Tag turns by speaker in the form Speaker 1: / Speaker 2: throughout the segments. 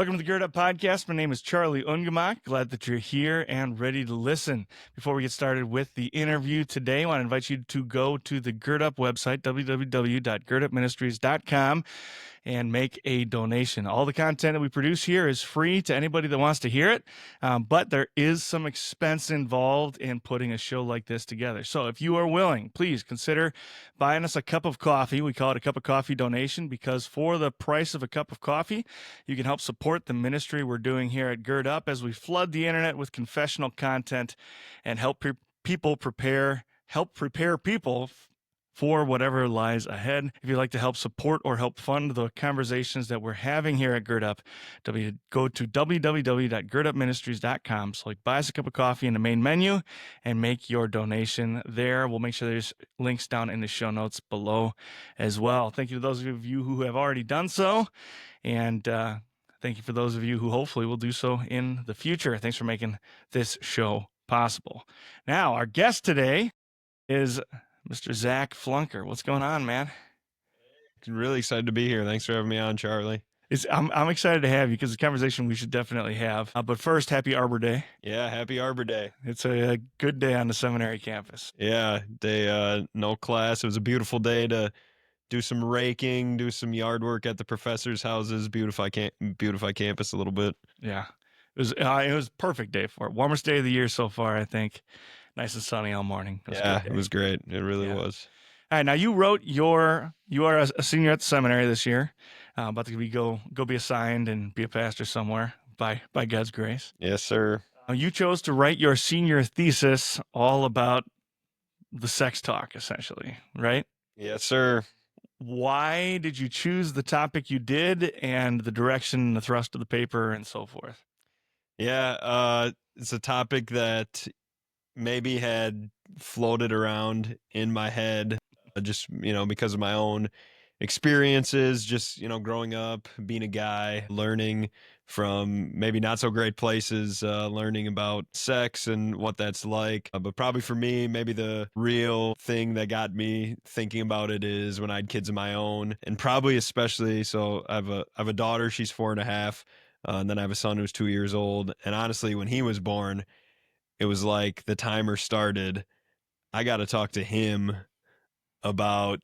Speaker 1: Welcome to the Gird Up Podcast. My name is Charlie Ungemach. Glad that you're here and ready to listen. Before we get started with the interview today, I want to invite you to go to the Gird Up website, www.girdupministries.com, and make a donation. All the content that we produce here is free to anybody that wants to hear it, but there is some expense involved in putting a show like this together. So if you are willing, please consider buying us a cup of coffee. We call it a cup of coffee donation because for the price of a cup of coffee, you can help support the ministry we're doing here at Gird Up as we flood the internet with confessional content and help prepare people for whatever lies ahead. If you'd like to help support or help fund the conversations that we're having here at Gird Up, go to www.girdupministries.com. So buy us a cup of coffee in the main menu and make your donation there. We'll make sure there's links down in the show notes below as well. Thank you to those of you who have already done so. And thank you for those of you who hopefully will do so in the future. Thanks for making this show possible. Now, our guest today is Mr. Zach Flunker. What's going on, man?
Speaker 2: Really excited to be here. Thanks for having me on, Charlie.
Speaker 1: I'm excited to have you because it's a conversation we should definitely have. But first, happy Arbor Day.
Speaker 2: Yeah, happy Arbor Day.
Speaker 1: It's a good day on the seminary campus.
Speaker 2: Yeah, no class. It was a beautiful day to do some raking, do some yard work at the professors' houses, beautify campus a little bit.
Speaker 1: Yeah, it was a perfect day for it. Warmest day of the year so far, I think. Nice and sunny all morning.
Speaker 2: It was great. It really was.
Speaker 1: All right, now you are a senior at the seminary this year, about to go be assigned and be a pastor somewhere by God's grace.
Speaker 2: Yes, sir.
Speaker 1: You chose to write your senior thesis all about the sex talk, essentially, right?
Speaker 2: Yes, sir.
Speaker 1: Why did you choose the topic you did and the direction, the thrust of the paper, and so forth?
Speaker 2: Yeah, it's a topic that maybe had floated around in my head just, because of my own experiences, just, growing up, being a guy, learning from maybe not so great places, learning about sex and what that's like. But probably for me, maybe the real thing that got me thinking about it is when I had kids of my own, and probably especially, so I have a daughter, she's 4.5, and then I have a son who's 2 years old. And honestly, when he was born, it was like the timer started. I got to talk to him about,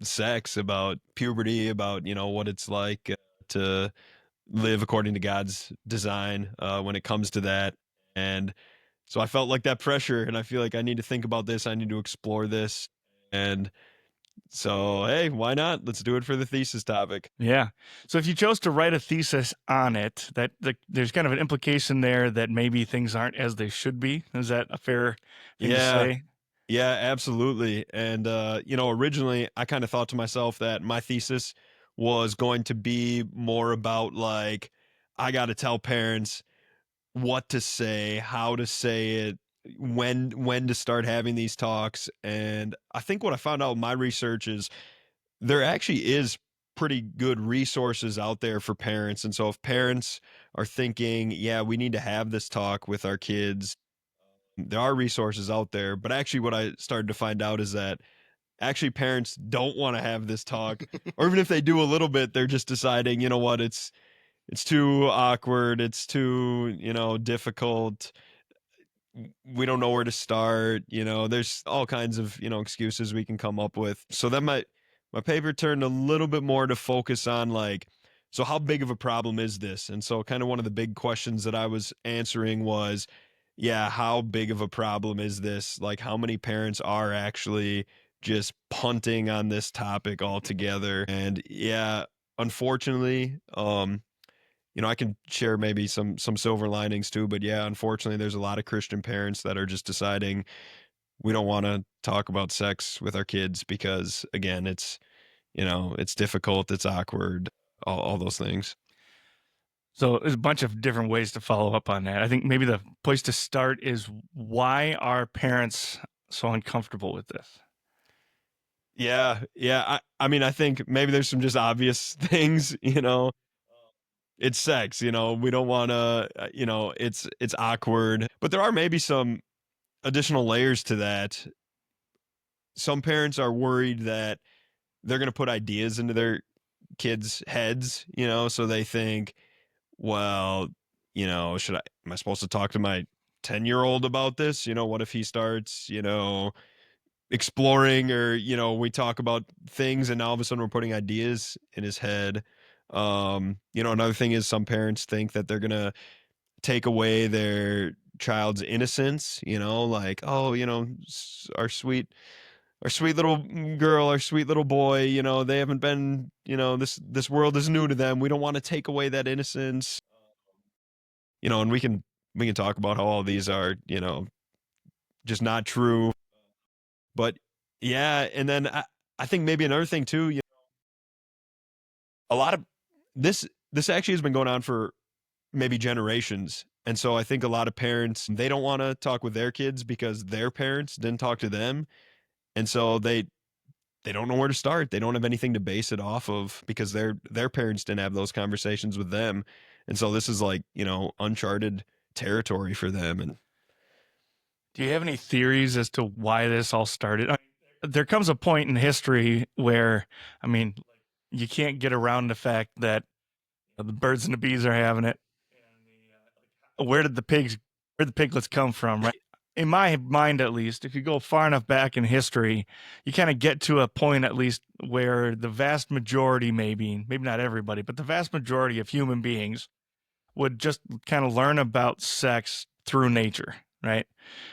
Speaker 2: sex, about puberty, about, what it's like to live according to God's design when it comes to that. And so I felt like that pressure, and I feel like I need to think about this. I need to explore this. And so, hey, why not? Let's do it for the thesis topic.
Speaker 1: Yeah. So if you chose to write a thesis on it, there's kind of an implication there that maybe things aren't as they should be. Is that a fair thing to say?
Speaker 2: Yeah, absolutely. And, originally I kind of thought to myself that my thesis was going to be more about like, I got to tell parents what to say, how to say it, when to start having these talks. And I think what I found out in my research is there actually is pretty good resources out there for parents. And so if parents are thinking, yeah, we need to have this talk with our kids, there are resources out there. But actually what I started to find out is that actually parents don't want to have this talk, or even if they do a little bit, they're just deciding, you know what, it's too awkward, it's too, difficult, we don't know where to start, there's all kinds of, excuses we can come up with. So then my paper turned a little bit more to focus on like, so how big of a problem is this? And so kind of one of the big questions that I was answering was, yeah, how big of a problem is this? Like, how many parents are actually just punting on this topic altogether? And yeah, unfortunately, I can share maybe some silver linings too, but yeah, unfortunately, there's a lot of Christian parents that are just deciding we don't want to talk about sex with our kids because, again, it's difficult, it's awkward, all those things.
Speaker 1: So there's a bunch of different ways to follow up on that. I think maybe the place to start is, why are parents so uncomfortable with this?
Speaker 2: Yeah. I mean, I think maybe there's some just obvious things, it's sex, we don't want to, it's awkward, but there are maybe some additional layers to that. Some parents are worried that they're going to put ideas into their kids' heads, so they think, well, am I supposed to talk to my 10-year-old about this? What if he starts, exploring, or, we talk about things and now all of a sudden we're putting ideas in his head. Another thing is some parents think that they're going to take away their child's innocence, like, oh, our sweet little girl, our sweet little boy, they haven't been, this world is new to them. We don't want to take away that innocence. And we can talk about how all these are, just not true. But yeah, and then I think maybe another thing too, a lot of this actually has been going on for maybe generations. And so I think a lot of parents, they don't want to talk with their kids because their parents didn't talk to them. And so they don't know where to start. They don't have anything to base it off of because their parents didn't have those conversations with them. And so this is like, uncharted territory for them. And
Speaker 1: Do you have any theories as to why this all started? There comes a point in history where, I mean, you can't get around the fact that the birds and the bees are having it. Where did the piglets come from, right? In my mind, at least, if you go far enough back in history, you kind of get to a point, at least, where the vast majority, maybe not everybody, but the vast majority of human beings would just kind of learn about sex through nature, right?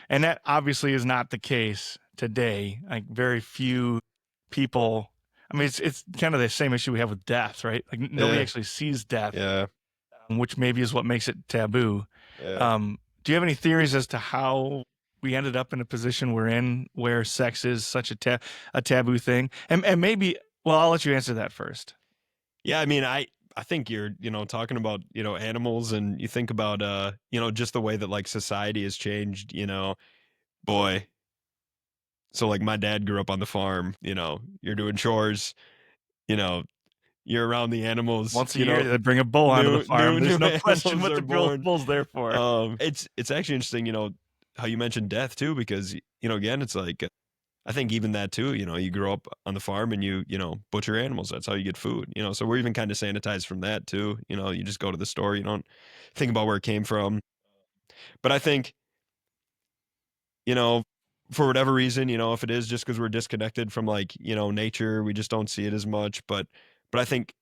Speaker 1: And that obviously is not the case today. Like very few people. I mean, it's kind of the same issue we have with death, right? Like nobody
Speaker 2: yeah,
Speaker 1: actually sees death,
Speaker 2: yeah,
Speaker 1: which maybe is what makes it taboo.
Speaker 2: yeah.
Speaker 1: Do you have any theories as to how we ended up in a position we're in where sex is such a taboo thing? And maybe, well, I'll let you answer that first.
Speaker 2: Yeah, I mean, I think you're, talking about, animals, and you think about just the way that like society has changed, boy. So like my dad grew up on the farm, you're doing chores, you know, you're around the animals,
Speaker 1: Once a year, they bring a bull onto the farm.
Speaker 2: new
Speaker 1: There's no question
Speaker 2: animals
Speaker 1: what
Speaker 2: are
Speaker 1: the
Speaker 2: born.
Speaker 1: bull's there for.
Speaker 2: It's actually interesting, how you mentioned death too, because again, it's like I think even that too, you grow up on the farm and you butcher animals. That's how you get food, so we're even kind of sanitized from that too. You just go to the store, you don't think about where it came from. But I think, you know, for whatever reason, if it is just because we're disconnected from like, nature, we just don't see it as much. But I think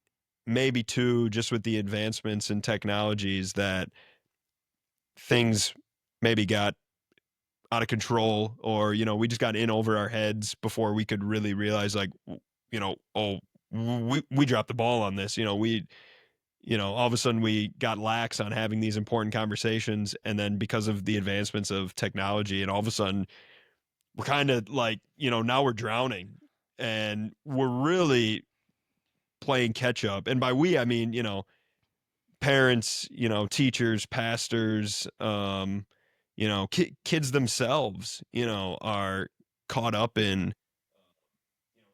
Speaker 2: maybe too, just with the advancements in technologies, that things maybe got out of control, or we just got in over our heads before we could really realize, like, oh, we dropped the ball on this. All of a sudden we got lax on having these important conversations, and then because of the advancements of technology, and all of a sudden we're kind of like, now we're drowning, and we're really playing catch up. And by we, I mean, parents, teachers, pastors, kids themselves, are caught up in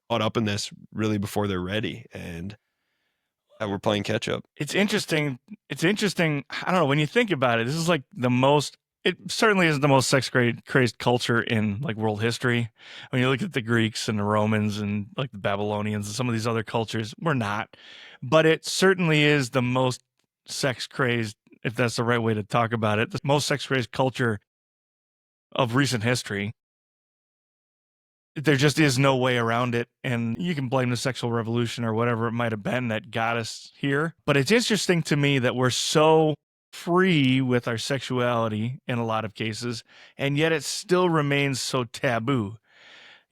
Speaker 2: this really before they're ready, and we're playing catch up.
Speaker 1: It's interesting. It's interesting. I don't know. When you think about it, this is like the most. It certainly isn't the most sex crazed culture in like world history. When you look at the Greeks and the Romans and like the Babylonians and some of these other cultures, we're not. But it certainly is the most sex crazed, if that's the right way to talk about it, the most sex crazed culture of recent history. There just is no way around it, and you can blame the sexual revolution or whatever it might have been that got us here. But it's interesting to me that we're so free with our sexuality in a lot of cases, and yet it still remains so taboo.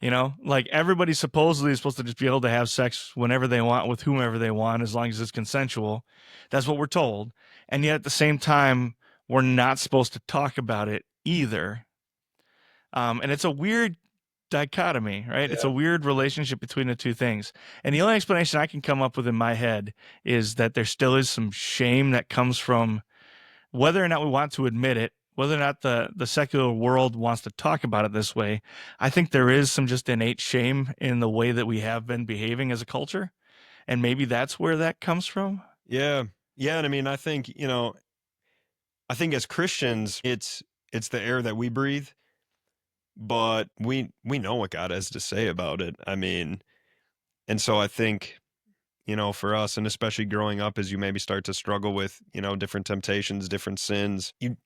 Speaker 1: Like everybody supposedly is supposed to just be able to have sex whenever they want with whomever they want, as long as it's consensual. That's what we're told. And yet at the same time, we're not supposed to talk about it either. And it's a weird dichotomy, right? It's a
Speaker 2: Yeah.
Speaker 1: weird relationship between the two things. And the only explanation I can come up with in my head is that there still is some shame that comes from whether or not we want to admit it, whether or not the secular world wants to talk about it this way. I think there is some just innate shame in the way that we have been behaving as a culture. And maybe that's where that comes from.
Speaker 2: Yeah. Yeah. And I mean, I think as Christians, it's the air that we breathe, but we know what God has to say about it. I mean, and so I think, for us, and especially growing up as you maybe start to struggle with, different temptations, different sins, you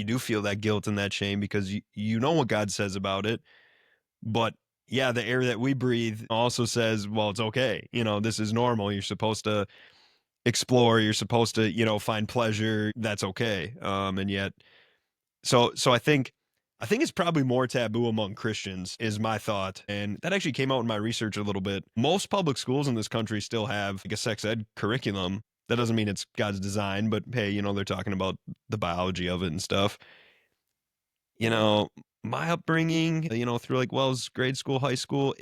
Speaker 2: do feel that guilt and that shame because you know what God says about it. But yeah, the air that we breathe also says, well, it's okay. This is normal. You're supposed to explore. You're supposed to, find pleasure. That's okay. And yet, so I think it's probably more taboo among Christians is my thought. And that actually came out in my research a little bit. Most public schools in this country still have like a sex ed curriculum. That doesn't mean it's God's design, but hey, they're talking about the biology of it and stuff. My upbringing, through like Wells grade school, high school,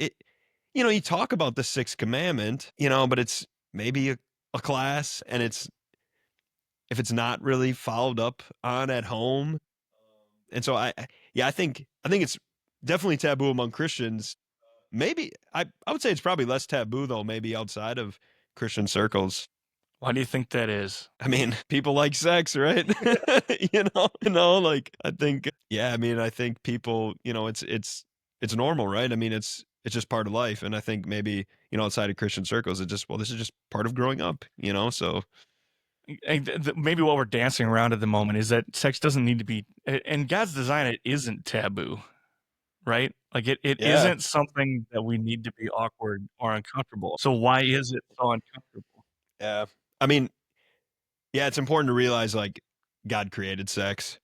Speaker 2: you talk about the sixth commandment, but it's maybe a class, and if it's not really followed up on at home. And so I think it's definitely taboo among Christians. Maybe I would say it's probably less taboo though, maybe outside of Christian circles.
Speaker 1: Why do you think that is?
Speaker 2: I mean, people like sex, right? Like I think, yeah, I mean, I think people, it's normal, right? I mean, it's just part of life. And I think maybe, outside of Christian circles, this is just part of growing up, so.
Speaker 1: Maybe what we're dancing around at the moment is that sex doesn't need to be, in God's design, it isn't taboo, right? Like it
Speaker 2: Yeah.
Speaker 1: isn't something that we need to be awkward or uncomfortable. So why is it so uncomfortable?
Speaker 2: Yeah. I mean, yeah, it's important to realize like God created sex.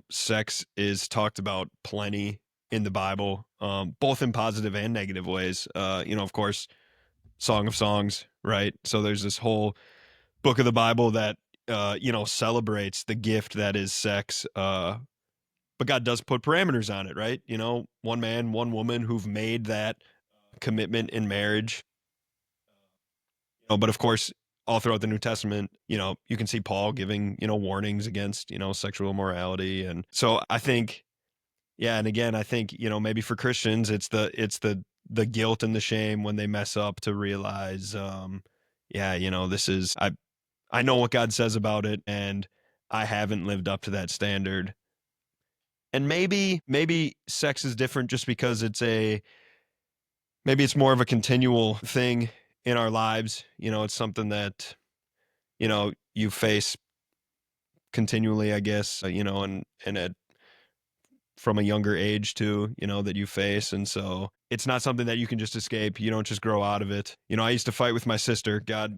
Speaker 2: Sex is talked about plenty in the Bible, both in positive and negative ways. Of course, Song of Songs, right? So there's this whole book of the Bible that celebrates the gift that is sex. But God does put parameters on it, right? One man, one woman who've made that commitment in marriage. But of course, all throughout the New Testament, you can see Paul giving, warnings against, sexual immorality. And so I think, yeah, and again, I think, maybe for Christians, it's the guilt and the shame when they mess up to realize, this is, I know what God says about it, and I haven't lived up to that standard. And maybe sex is different just because maybe it's more of a continual thing in our lives. It's something that, you face continually, I guess, and from a younger age too, that you face. And so it's not something that you can just escape. You don't just grow out of it. I used to fight with my sister. God,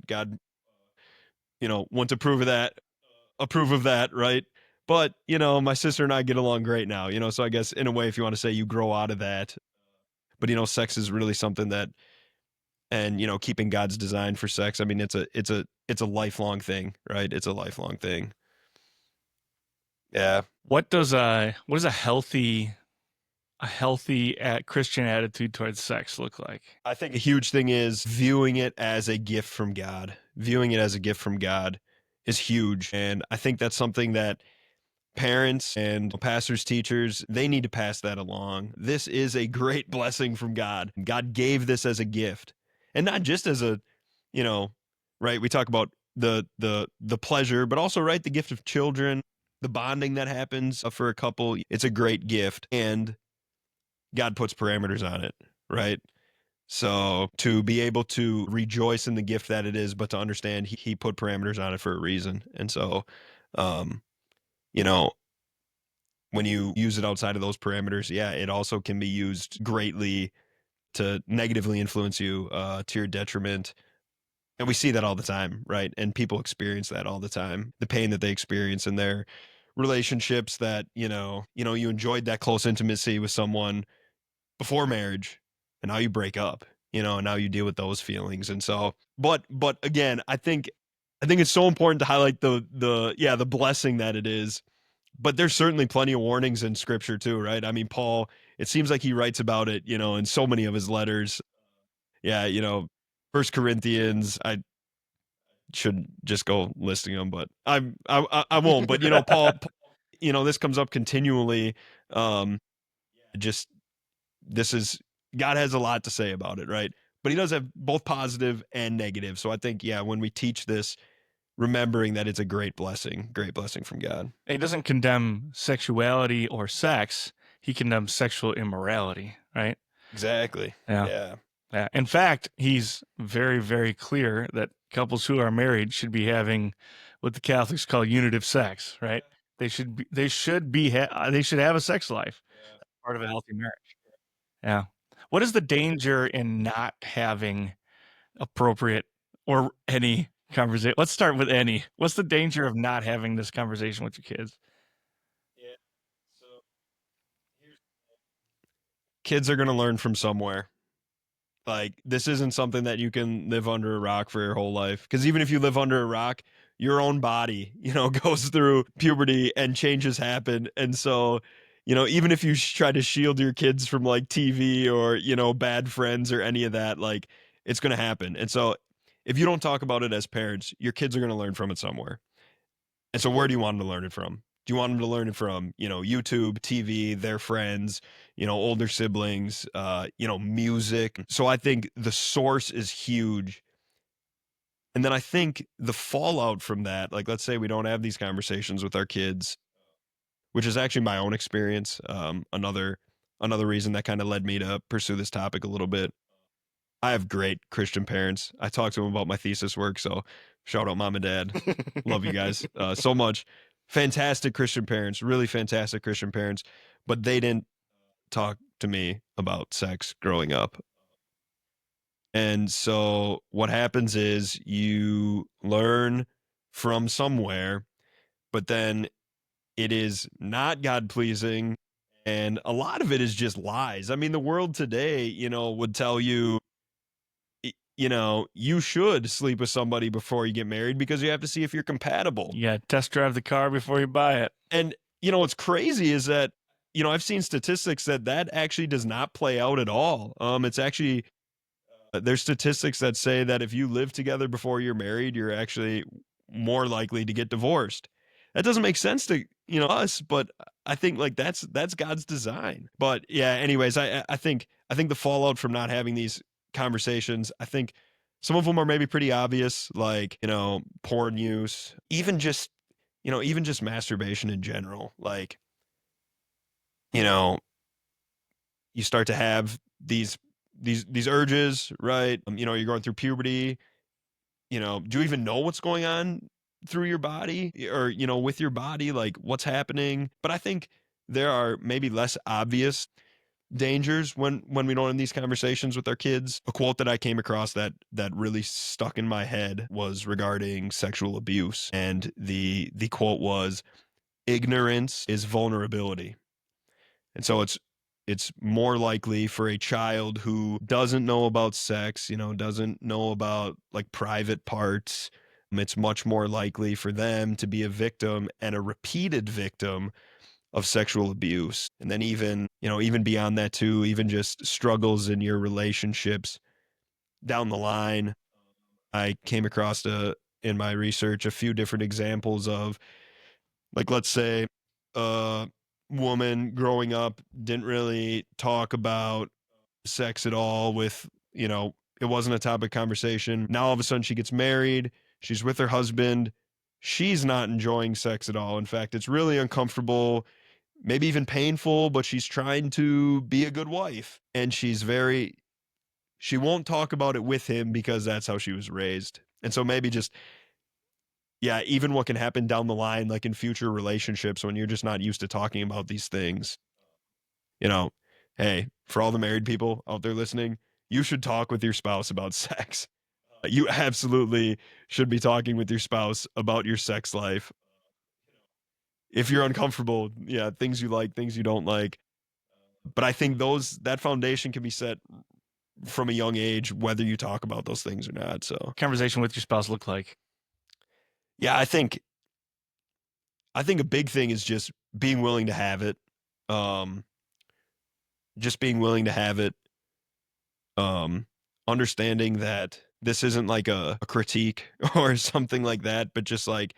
Speaker 2: wouldn't approve of that, right? But, my sister and I get along great now, so I guess in a way, if you want to say you grow out of that, but, sex is really something that, and, keeping God's design for sex, I mean, it's a lifelong thing, right? It's a lifelong thing. Yeah.
Speaker 1: What is a healthy Christian attitude towards sex look like?
Speaker 2: I think a huge thing is viewing it as a gift from God. Viewing it as a gift from God is huge. And I think that's something that parents and pastors, teachers, they need to pass that along. This is a great blessing from God. God gave this as a gift. And not just as a, right, we talk about the pleasure, but also, right, the gift of children, the bonding that happens for a couple. It's a great gift, and God puts parameters on it, right? So to be able to rejoice in the gift that it is, but to understand he put parameters on it for a reason. And so, you know, when you use it outside of those parameters, yeah, it also can be used greatly to negatively influence you to your detriment. And we see that all the time, right? And people experience that all the time. The pain that they experience in their relationships that, you enjoyed that close intimacy with someone before marriage, and now you break up, and now you deal with those feelings. And so, but again, I think it's so important to highlight the blessing that it is. But there's certainly plenty of warnings in scripture too, right? I mean, Paul, it seems like he writes about it, in so many of his letters. Yeah, First Corinthians, I should just go listing them, but I won't. But Paul, this comes up continually. Just this is God has a lot to say about it, right? But he does have both positive and negative. So I think, yeah, when we teach this, remembering that it's a great blessing from God.
Speaker 1: He doesn't condemn sexuality or sex. He condemns sexual immorality, right?
Speaker 2: Exactly.
Speaker 1: Yeah.
Speaker 2: Yeah.
Speaker 1: In fact, he's very, very clear that couples who are married should be having what the Catholics call unitive sex, right? They should have a sex life, part of a healthy marriage. Yeah. What is the danger in not having appropriate or any conversation? Let's start with any. What's the danger of not having this conversation with your kids?
Speaker 2: Kids are going to learn from somewhere. Like, this isn't something that you can live under a rock for your whole life. Because even if you live under a rock, your own body, goes through puberty and changes happen. And so, even if you try to shield your kids from like TV or, bad friends or any of that, like, it's going to happen. And so, if you don't talk about it as parents, your kids are going to learn from it somewhere. And so, where do you want them to learn it from? Do you want them to learn it from, YouTube, TV, their friends, older siblings, music? So I think the source is huge. And then I think the fallout from that, like, let's say we don't have these conversations with our kids, which is actually my own experience. Another reason that kind of led me to pursue this topic a little bit. I have great Christian parents. I talked to them about my thesis work, so shout out mom and dad. Love you guys so much. Fantastic Christian parents, really fantastic Christian parents, but they didn't talk to me about sex growing up. And so what happens is you learn from somewhere, but then it is not God pleasing. And a lot of it is just lies. I mean, the world today, would tell you, you should sleep with somebody before you get married because you have to see if you're compatible.
Speaker 1: Yeah, test drive the car before you buy it.
Speaker 2: And, what's crazy is that, I've seen statistics that actually does not play out at all. It's actually, there's statistics that say that if you live together before you're married, you're actually more likely to get divorced. That doesn't make sense to, us, but I think like that's God's design. But yeah, anyways, I think the fallout from not having these conversations, I think some of them are maybe pretty obvious, like, porn use, even just masturbation in general. Like, you start to have these urges, right? You're going through puberty. Do you even know what's going on through your body or, with your body, like what's happening? But I think there are maybe less obvious dangers when we don't have these conversations with our kids. A quote that I came across that really stuck in my head was regarding sexual abuse. And the quote was, ignorance is vulnerability. And so it's more likely for a child who doesn't know about sex, doesn't know about like private parts. It's much more likely for them to be a victim and a repeated victim of sexual abuse. And then even beyond that too, even just struggles in your relationships down the line. I came across in my research a few different examples of, like, let's say a woman growing up didn't really talk about sex at all with, it wasn't a topic of conversation. Now all of a sudden she gets married, she's with her husband, she's not enjoying sex at all. In fact, it's really uncomfortable, maybe even painful, but she's trying to be a good wife. And she won't talk about it with him because that's how she was raised. And so maybe just, yeah, even what can happen down the line, like in future relationships when you're just not used to talking about these things, you know, hey, for all the married people out there listening, you should talk with your spouse about sex. You absolutely should be talking with your spouse about your sex life. If you're uncomfortable, yeah, things you like, things you don't like. But I think that foundation can be set from a young age, whether you talk about those things or not. So
Speaker 1: Conversation with your spouse look like?
Speaker 2: yeah, I think a big thing is just being willing to have it. Um, just being willing to have it. Understanding that this isn't like a critique or something like that, but just like,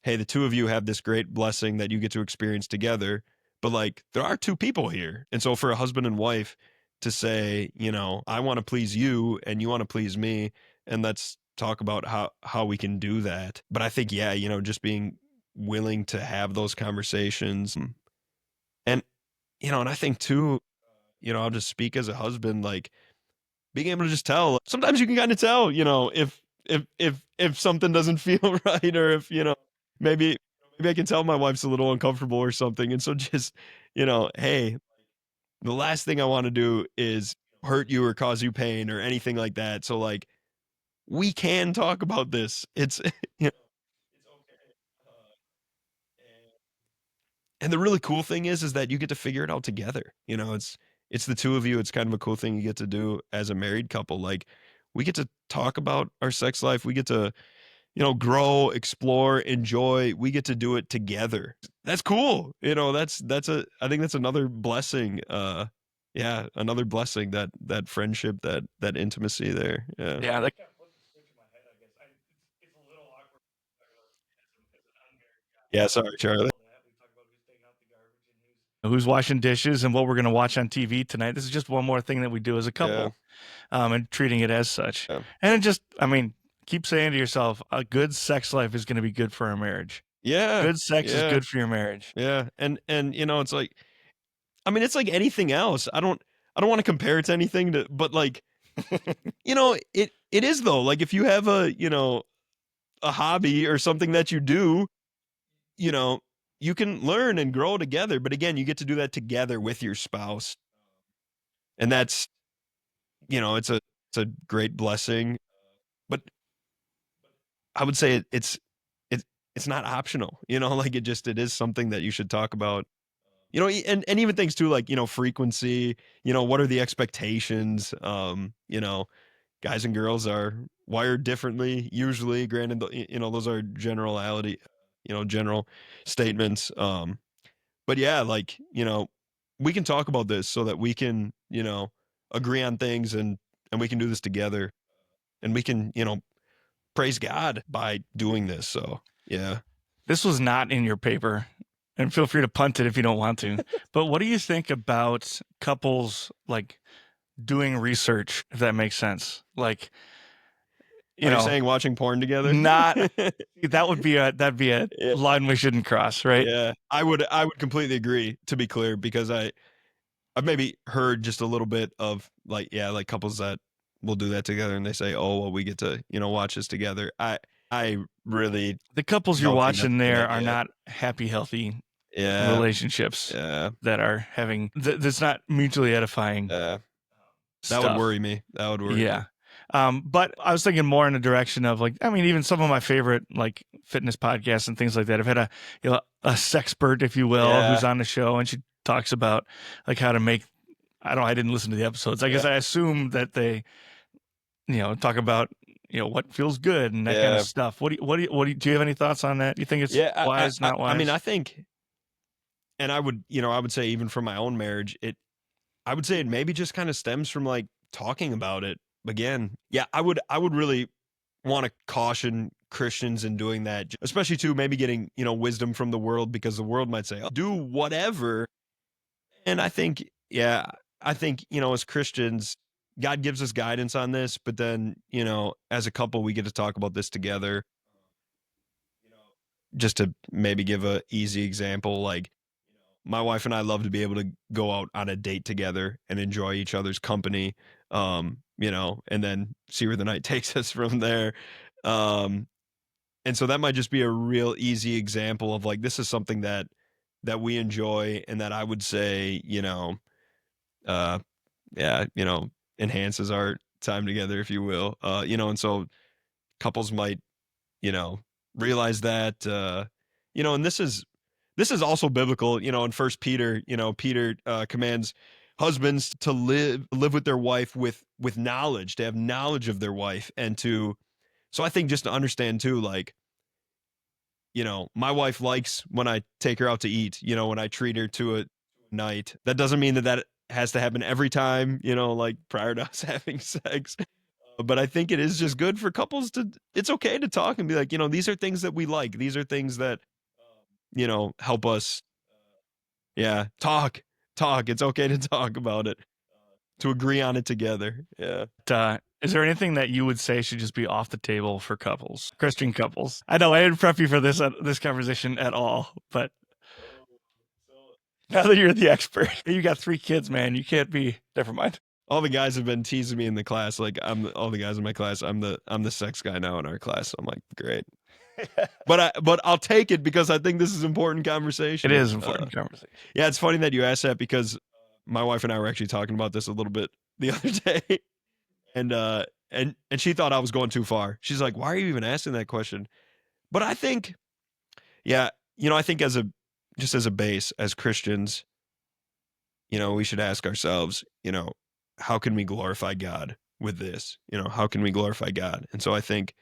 Speaker 2: hey, the two of you have this great blessing that you get to experience together. But like, there are two people here. And so for a husband and wife to say, I want to please you and you want to please me, and let's talk about how we can do that. But I think, yeah, just being willing to have those conversations. And, and I think too, I'll just speak as a husband, like, being able to just tell. Sometimes you can kind of tell, if something doesn't feel right, or if, maybe I can tell my wife's a little uncomfortable or something. And so just, hey, the last thing I want to do is hurt you or cause you pain or anything like that. So like we can talk about this. It's it's okay. And the really cool thing is that you get to figure it out together. It's the two of you. It's kind of a cool thing you get to do as a married couple. Like we get to talk about our sex life. We get to, grow, explore, enjoy. We get to do it together. That's cool. I think that's another blessing. Yeah, another blessing, that friendship, that intimacy there. Yeah.
Speaker 1: Yeah, that kind of flipped the switch in my head, I guess. It's a little awkward as an unmarried guy.
Speaker 2: Yeah, sorry, Charlie.
Speaker 1: We talk about who's taking out the garbage and who's washing dishes and what we're going to watch on TV tonight. This is just one more thing that we do as a couple, and treating it as such.
Speaker 2: Yeah.
Speaker 1: And it just, I mean, keep saying to yourself, a good sex life is going to be good for our marriage.
Speaker 2: Yeah.
Speaker 1: Good sex is good for your marriage.
Speaker 2: Yeah. And it's like, I mean, it's like anything else. I don't want to compare it to anything, but like, it is though. Like if you have a hobby or something that you do, you can learn and grow together. But again, you get to do that together with your spouse. And that's, it's a great blessing. But I would say it's not optional, like it is something that you should talk about, and even things too, like, frequency, what are the expectations? Guys and girls are wired differently, usually, granted, those are general statements. But yeah, like, we can talk about this so that we can, agree on things, and we can do this together, and we can, praise God by doing this. So yeah.
Speaker 1: This was not in your paper, and feel free to punt it if you don't want to. But what do you think about couples like doing research, if that makes sense? Like,
Speaker 2: Are you saying watching porn together?
Speaker 1: Not that'd be a
Speaker 2: Yeah.
Speaker 1: line we shouldn't cross, right?
Speaker 2: Yeah, I would completely agree, to be clear, because I've maybe heard just a little bit of like, yeah, like couples that will do that together, and they say, oh, well, we get to, watch this together. I really,
Speaker 1: The couples you're
Speaker 2: don't think
Speaker 1: watching
Speaker 2: that's a good
Speaker 1: there are
Speaker 2: idea.
Speaker 1: not happy, healthy
Speaker 2: Yeah,
Speaker 1: relationships
Speaker 2: yeah,
Speaker 1: that are having that's not mutually edifying.
Speaker 2: that
Speaker 1: stuff.
Speaker 2: would worry me. That would worry me.
Speaker 1: Yeah. But I was thinking more in the direction of like, I mean, even some of my favorite like fitness podcasts and things like that. I've had a sexpert, if you will,
Speaker 2: Yeah.
Speaker 1: who's on the show, and she talks about like how to make. I didn't listen to the episodes. I guess I assume that they, talk about what feels good and that kind of stuff. Do you have any thoughts on that? You think it's wise, not wise?
Speaker 2: I mean, I think, and I would say, even from my own marriage, I would say it maybe just kind of stems from like talking about it again. Yeah, I would really want to caution Christians in doing that, especially too, maybe getting, wisdom from the world, because the world might say, oh, do whatever. And I think, as Christians, God gives us guidance on this, but then, as a couple, we get to talk about this together. Just to maybe give a easy example, like my wife and I love to be able to go out on a date together and enjoy each other's company, and then see where the night takes us from there. And so that might just be a real easy example of like, this is something that we enjoy, and that I would say, yeah, enhances our time together, if you will. And so couples might, realize that, and this is also biblical, in First Peter. Peter commands husbands to live with their wife with knowledge, to have knowledge of their wife, and to. So I think just to understand too, like, my wife likes when I take her out to eat, when I treat her to a night. That doesn't mean that has to happen every time, like prior to us having sex. But I think it is just good for couples it's okay to talk and be like, these are things that we like. These are things that, help us. Yeah. Talk. It's okay to talk about it, to agree on it together. Yeah.
Speaker 1: Is there anything that you would say should just be off the table for couples, Christian couples? I know I didn't prep you for this conversation at all, but now that you're the expert, you got 3 kids, man, you can't be. Never mind.
Speaker 2: all the guys have been teasing me in the class. Like all the guys in my class. I'm the sex guy now in our class. So I'm like, great. But I'll take it because I think this is important conversation.
Speaker 1: It is important conversation.
Speaker 2: Yeah, it's funny that you asked that because my wife and I were actually talking about this a little bit the other day, and she thought I was going too far. She's like, "Why are you even asking that question?" But I think, yeah, I think as a base as Christians, we should ask ourselves, how can we glorify God with this? How can we glorify God? And so I think,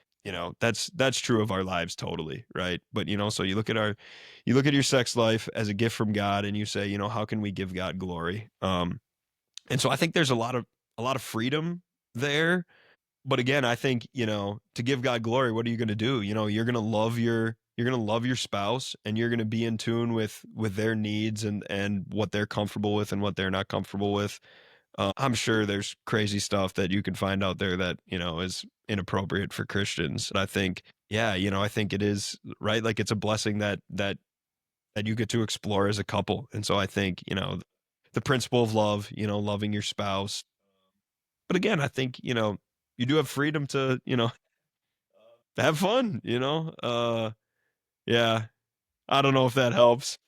Speaker 2: that's true of our lives totally, right? But so you look at your sex life as a gift from God, and you say, how can we give God glory? And so I think there's a lot of freedom there. But again, I think, to give God glory, what are you going to do? You're going to love your spouse, and you're going to be in tune with their needs and what they're comfortable with and what they're not comfortable with. I'm sure there's crazy stuff that you can find out there that, is inappropriate for Christians. And I think, yeah, I think it is, right? Like it's a blessing that you get to explore as a couple. And so I think, the principle of love, loving your spouse. But again, I think, you do have freedom to, to have fun, yeah. I don't know if that helps.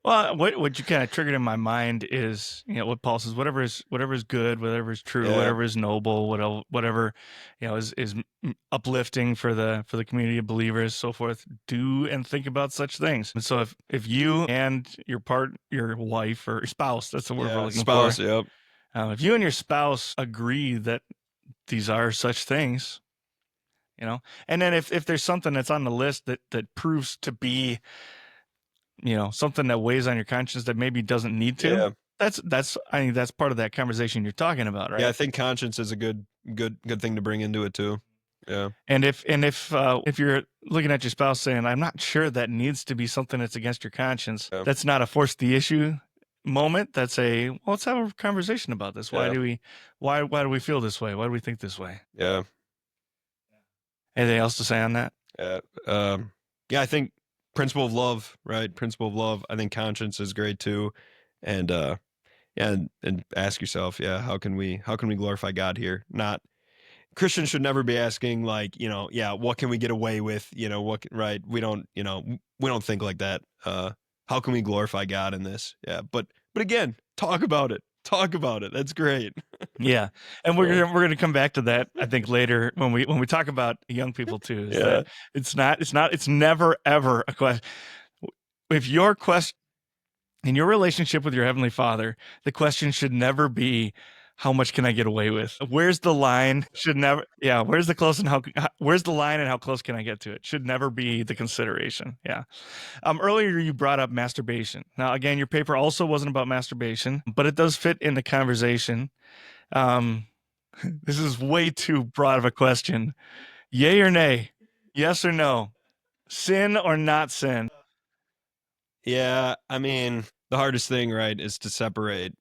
Speaker 1: Well, what you kind of triggered in my mind is, what Paul says, whatever is good, whatever is true,
Speaker 2: Yeah.
Speaker 1: whatever is noble, whatever, is uplifting for the community of believers, so forth. Do and think about such things. And so if you and your wife or your spouse, that's the word we're looking
Speaker 2: spouse,
Speaker 1: for.
Speaker 2: Yep.
Speaker 1: If you and your spouse agree that these are such things, and then if there's something that's on the list that proves to be, something that weighs on your conscience that maybe doesn't need to.
Speaker 2: Yeah.
Speaker 1: That's I think that's part of that conversation you're talking about, right?
Speaker 2: Yeah, I think conscience is a good thing to bring into it too. Yeah.
Speaker 1: And if you're looking at your spouse saying, "I'm not sure that needs to be something that's against your conscience,"
Speaker 2: Yeah.
Speaker 1: that's not a force the issue moment. That's let's have a conversation about this. Why do we feel this way? Why do we think this way?
Speaker 2: Yeah.
Speaker 1: Anything else to say on that?
Speaker 2: Yeah. I think principle of love, right? Principle of love. I think conscience is great too. And and ask yourself, how can we glorify God here? Not Christians should never be asking like, what can we get away with? Right? We don't think like that. How can we glorify God in this? Yeah. But again, talk about it. That's great.
Speaker 1: Yeah, and we're gonna come back to that, I think, later when we talk about young people too. Is that it's never ever a question. If your question in your relationship with your Heavenly Father, the question should never be, how much can I get away with? Where's the line? Should never. Yeah, where's the line and how close can I get to it? Should never be the consideration. Yeah. Earlier you brought up masturbation. Now again, your paper also wasn't about masturbation, but it does fit in the conversation. This is way too broad of a question. Yay or nay? Yes or no? Sin or not sin?
Speaker 2: Yeah, I mean, the hardest thing, right, is to separate,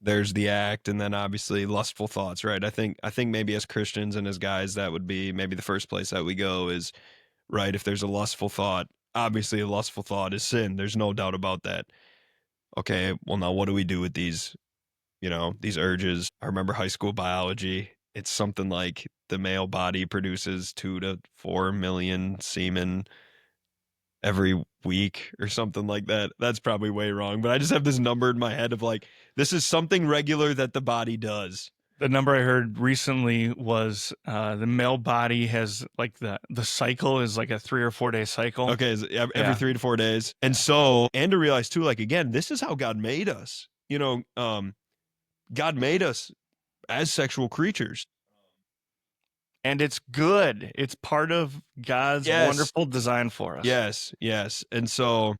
Speaker 2: there's the act and then obviously lustful thoughts, right? I think maybe as Christians and as guys, that would be maybe the first place that we go is, right, if there's a lustful thought, obviously a lustful thought is sin. There's no doubt about that. Okay, well now what do we do with these, these urges? I remember high school biology. It's something like the male body produces 2 to 4 million semen every week or something like that. That's probably way wrong, but I just have this number in my head of like, this is something regular that the body does.
Speaker 1: The number I heard recently was the male body has like the cycle is like a 3 or 4 day cycle.
Speaker 2: Okay, every 3 to 4 days. And so, and to realize too, like, again, this is how God made us. God made us as sexual creatures.
Speaker 1: And it's good. It's part of God's wonderful design for us.
Speaker 2: Yes. And so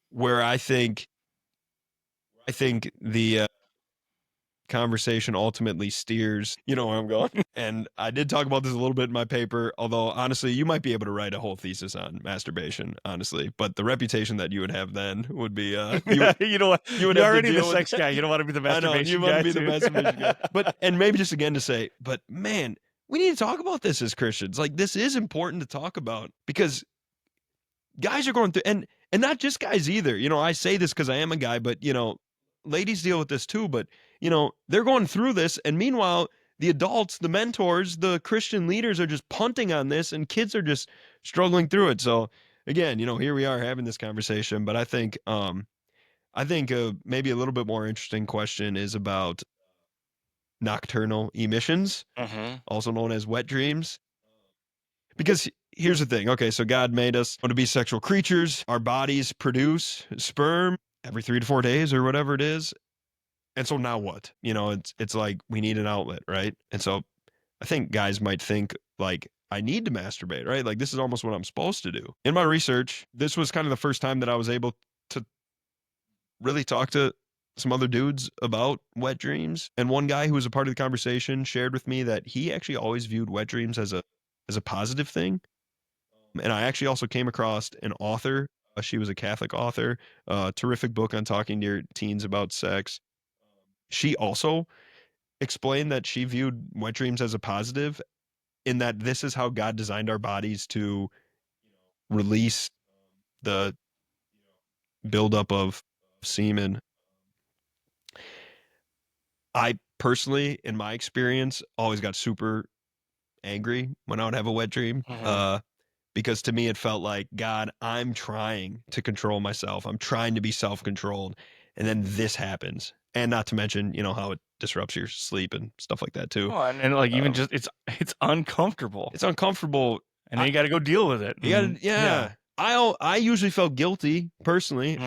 Speaker 2: where I think the conversation ultimately steers, where I'm going. And I did talk about this a little bit in my paper, although honestly, you might be able to write a whole thesis on masturbation, honestly. But the reputation that you would have then would be,
Speaker 1: you know what? You're already the sex guy. You don't want to be the masturbation guy.
Speaker 2: You want to be the masturbation guy. But, and maybe just again to say, but man, we need to talk about this as Christians. Like, this is important to talk about because guys are going through, and not just guys either. I say this because I am a guy, but ladies deal with this too, but they're going through this, and meanwhile, the adults, the mentors, the Christian leaders are just punting on this, and kids are just struggling through it. So again, here we are having this conversation, but I think maybe a little bit more interesting question is about nocturnal emissions, also known as wet dreams. Because here's the thing. Okay, so God made us to be sexual creatures. Our bodies produce sperm every 3 to 4 days or whatever it is. And so now what? It's like we need an outlet, right? And so I think guys might think like, I need to masturbate, right? Like this is almost what I'm supposed to do. In my research, this was kind of the first time that I was able to really talk to some other dudes about wet dreams. And one guy who was a part of the conversation shared with me that he actually always viewed wet dreams as a positive thing. And I actually also came across an author. She was a Catholic author, terrific book on talking to your teens about sex. She also explained that she viewed wet dreams as a positive, in that this is how God designed our bodies to release the buildup of semen. I personally, in my experience, always got super angry when I would have a wet dream. Because to me, it felt like, God, I'm trying to control myself. I'm trying to be self-controlled. And then this happens. And not to mention, how it disrupts your sleep and stuff like that too.
Speaker 1: Oh, and like even just it's uncomfortable.
Speaker 2: It's uncomfortable.
Speaker 1: And then you got to go deal with it.
Speaker 2: You gotta, yeah. I usually felt guilty personally.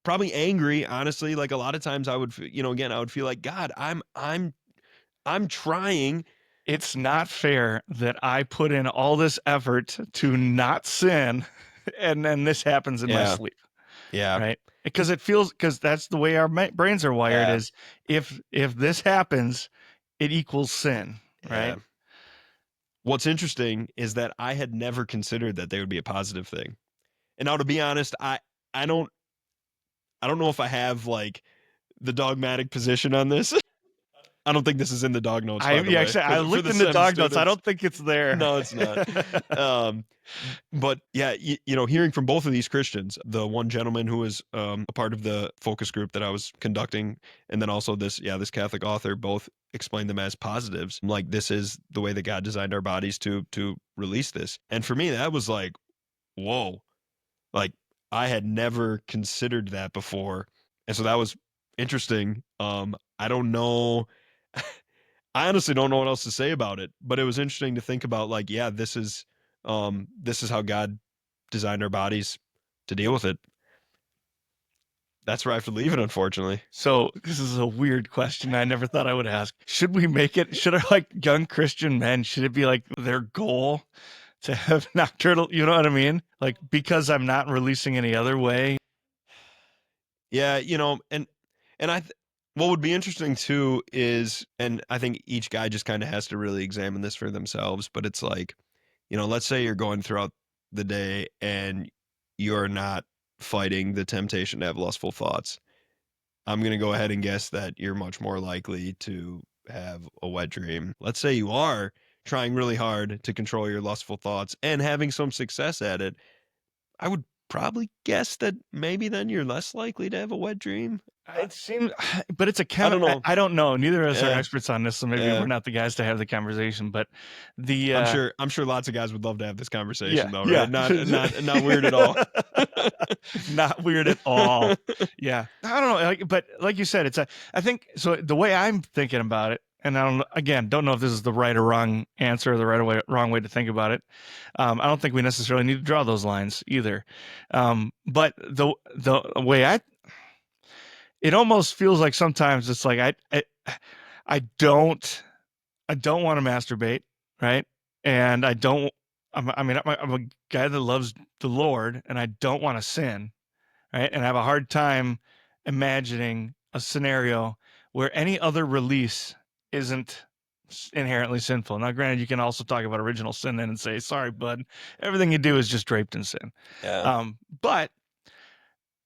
Speaker 2: Probably angry, honestly. Like a lot of times I would, again, I would feel like, God, I'm trying.
Speaker 1: It's not fair that I put in all this effort to not sin, and then this happens in my sleep.
Speaker 2: Yeah.
Speaker 1: Right. Because that's the way our brains are wired. Is if this happens, it equals sin. Right.
Speaker 2: Yeah. What's interesting is that I had never considered that they would be a positive thing. And now, to be honest, I don't know if I have like the dogmatic position on this. I don't think this is in the dog notes. By the way.
Speaker 1: I looked in the dog notes. I don't think it's there.
Speaker 2: No, it's not. But yeah, hearing from both of these Christians, the one gentleman who was a part of the focus group that I was conducting, and then also this Catholic author, both explained them as positives. Like, this is the way that God designed our bodies to release this. And for me, that was like, whoa, like I had never considered that before. And so that was interesting. I don't know. I honestly don't know what else to say about it, but it was interesting to think about, like, yeah, this is how God designed our bodies to deal with it. That's where I have to leave it, unfortunately.
Speaker 1: So this is a weird question I never thought I would ask. Should our like young Christian men, should it be like their goal to have nocturnal, you know what I mean? Like, because I'm not releasing any other way.
Speaker 2: Yeah, and what would be interesting too is, and I think each guy just kind of has to really examine this for themselves, but it's like, let's say you're going throughout the day and you're not fighting the temptation to have lustful thoughts. I'm going to go ahead and guess that you're much more likely to have a wet dream. Let's say you are trying really hard to control your lustful thoughts and having some success at it. I would probably guess that maybe then you're less likely to have a wet dream.
Speaker 1: It seems, but it's a chemical. I don't know. Neither of us are experts on this, so maybe we're not the guys to have the conversation. But
Speaker 2: I'm sure lots of guys would love to have this conversation, though. Right? Not weird at all.
Speaker 1: Not weird at all. Yeah, I don't know. But like you said, I think so. The way I'm thinking about it, and I don't know if this is the right or wrong answer, or the wrong way to think about it. I don't think we necessarily need to draw those lines either. But the way it almost feels like sometimes it's like I don't want to masturbate, right? And I'm a guy that loves the Lord, and I don't want to sin, right? And I have a hard time imagining a scenario where any other release isn't inherently sinful. Now, granted, you can also talk about original sin then and say, sorry, bud, everything you do is just draped in sin.
Speaker 2: Yeah.
Speaker 1: But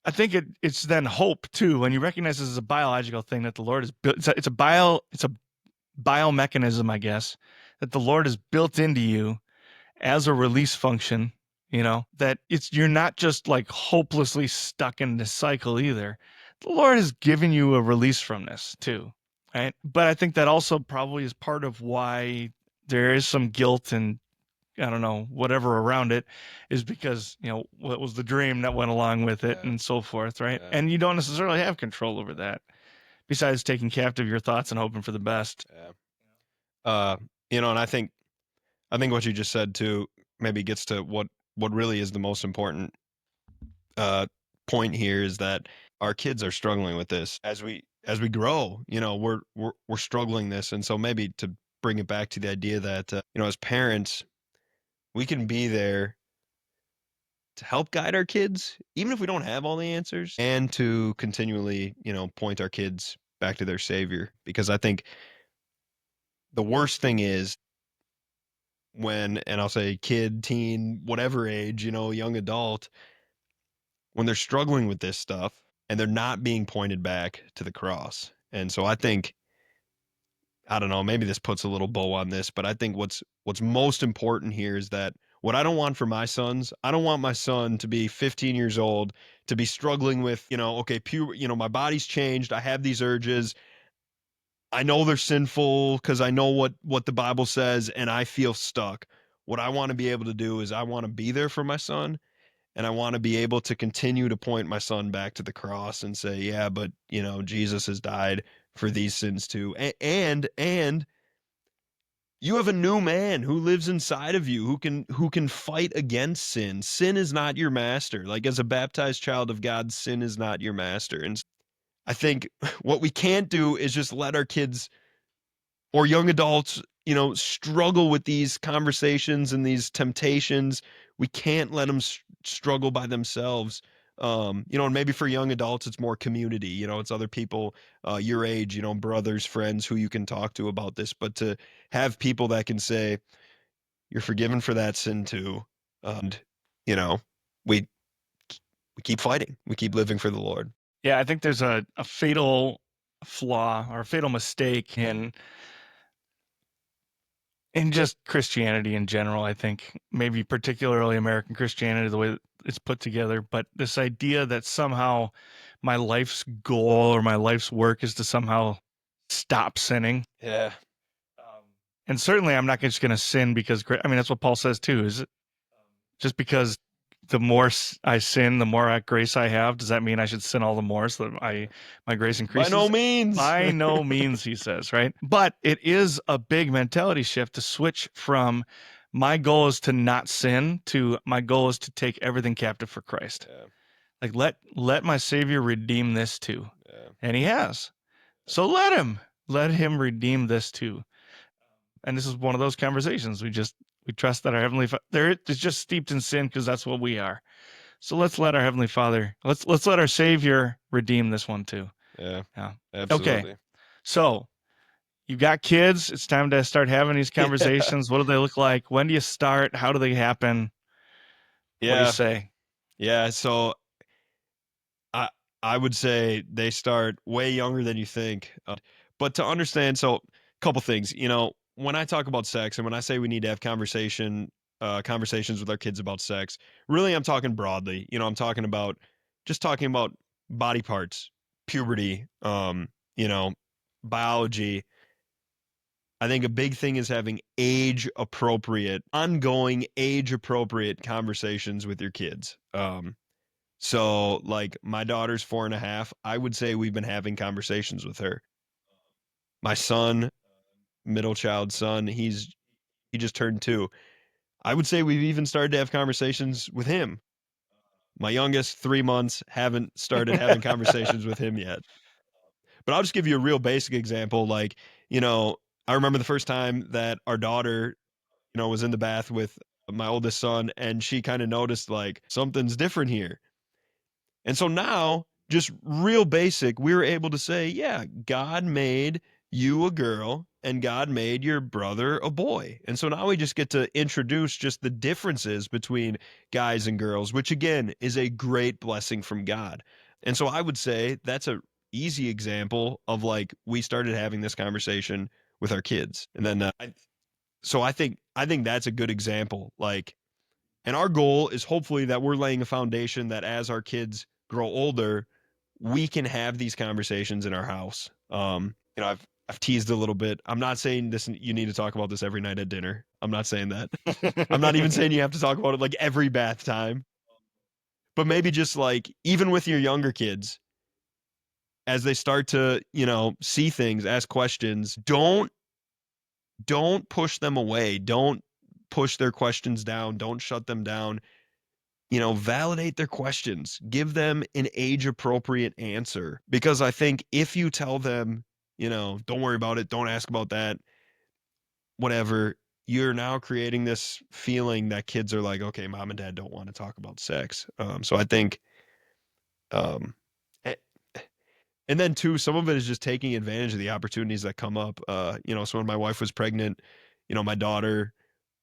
Speaker 1: I think it's then hope too, when you recognize this as a biological thing that the Lord has built. It's a biomechanism, I guess, that the Lord has built into you as a release function. That you're not just like hopelessly stuck in this cycle either. the Lord has given you a release from this too, right? But I think that also probably is part of why there is some guilt and I don't know, whatever around it, is because, what was the dream that went along with it and so forth, right?
Speaker 2: Yeah.
Speaker 1: And you don't necessarily have control over that, besides taking captive your thoughts and hoping for the best.
Speaker 2: And I think what you just said too maybe gets to what really is the most important point here is that our kids are struggling with this as we grow. We're struggling this, and so maybe to bring it back to the idea that as parents we can be there to help guide our kids, even if we don't have all the answers, and to continually, point our kids back to their Savior. Because I think the worst thing is when, and I'll say kid, teen, whatever age, young adult, when they're struggling with this stuff and they're not being pointed back to the cross. And so I think, I don't know, maybe this puts a little bow on this, but I think what's most important here is that what I don't want for my sons, I don't want my son to be 15 years old, to be struggling with, okay, my body's changed. I have these urges. I know they're sinful because I know what the Bible says and I feel stuck. What I want to be able to do is I want to be there for my son, and I want to be able to continue to point my son back to the cross and say, yeah, but Jesus has died for these sins too. And you have a new man who lives inside of you who can fight against sin. Sin is not your master. Like, as a baptized child of God, sin is not your master. And I think what we can't do is just let our kids or young adults, struggle with these conversations and these temptations. We can't let them struggle by themselves. And maybe for young adults, it's more community, it's other people your age, brothers, friends who you can talk to about this, but to have people that can say, you're forgiven for that sin too. And, we, we keep fighting. We keep living for the Lord.
Speaker 1: Yeah, I think there's a fatal flaw or a fatal mistake in just Christianity in general. I think maybe particularly American Christianity, the way that it's put together, but this idea that somehow my life's goal or my life's work is to somehow stop sinning.
Speaker 2: Yeah.
Speaker 1: And certainly I'm not just going to sin because, that's what Paul says too, is just because the more I sin, the more grace I have. Does that mean I should sin all the more so that my grace increases?
Speaker 2: By no means.
Speaker 1: By no means, he says, right? But it is a big mentality shift to switch from my goal is to not sin to my goal is to take everything captive for Christ.
Speaker 2: Yeah.
Speaker 1: Like let my Savior redeem this too.
Speaker 2: Yeah.
Speaker 1: And he has. So let him redeem this too. And this is one of those conversations. We trust that our Heavenly Father, it's just steeped in sin because that's what we are. So let's let our Heavenly Father, let's let our Savior redeem this one too.
Speaker 2: Yeah.
Speaker 1: Yeah.
Speaker 2: Absolutely.
Speaker 1: Okay. So you've got kids. It's time to start having these conversations. What do they look like? When do you start? How do they happen?
Speaker 2: Yeah.
Speaker 1: What do you say?
Speaker 2: Yeah. So I would say they start way younger than you think. But to understand, so a couple things, when I talk about sex and when I say we need to have conversations with our kids about sex, really I'm talking broadly. I'm talking about body parts, puberty, biology. I think a big thing is having ongoing age appropriate conversations with your kids. So like my daughter's 4.5. I would say we've been having conversations with her. My son, middle child son, he just turned 2. I would say we've even started to have conversations with him. My youngest, 3 months, haven't started having conversations with him yet. But I'll just give you a real basic example. Like, I remember the first time that our daughter, was in the bath with my oldest son, and she kind of noticed like something's different here. And so now, just real basic, we were able to say, yeah, God made you a girl and God made your brother a boy. And so now we just get to introduce just the differences between guys and girls, which again is a great blessing from God. And so I would say that's a easy example of like we started having this conversation with our kids. And then I think that's a good example. Like, and our goal is hopefully that we're laying a foundation that as our kids grow older, we can have these conversations in our house. I've teased a little bit. I'm not saying this, you need to talk about this every night at dinner. I'm not saying that. I'm not even saying you have to talk about it like every bath time. But maybe just like, even with your younger kids, as they start to, see things, ask questions, don't push them away. Don't push their questions down. Don't shut them down. Validate their questions. Give them an age appropriate answer. Because I think if you tell them, don't worry about it, don't ask about that, whatever, you're now creating this feeling that kids are like, okay, mom and dad don't want to talk about sex. So I think, um, a- and then too, some of it is just taking advantage of the opportunities that come up. So when my wife was pregnant, my daughter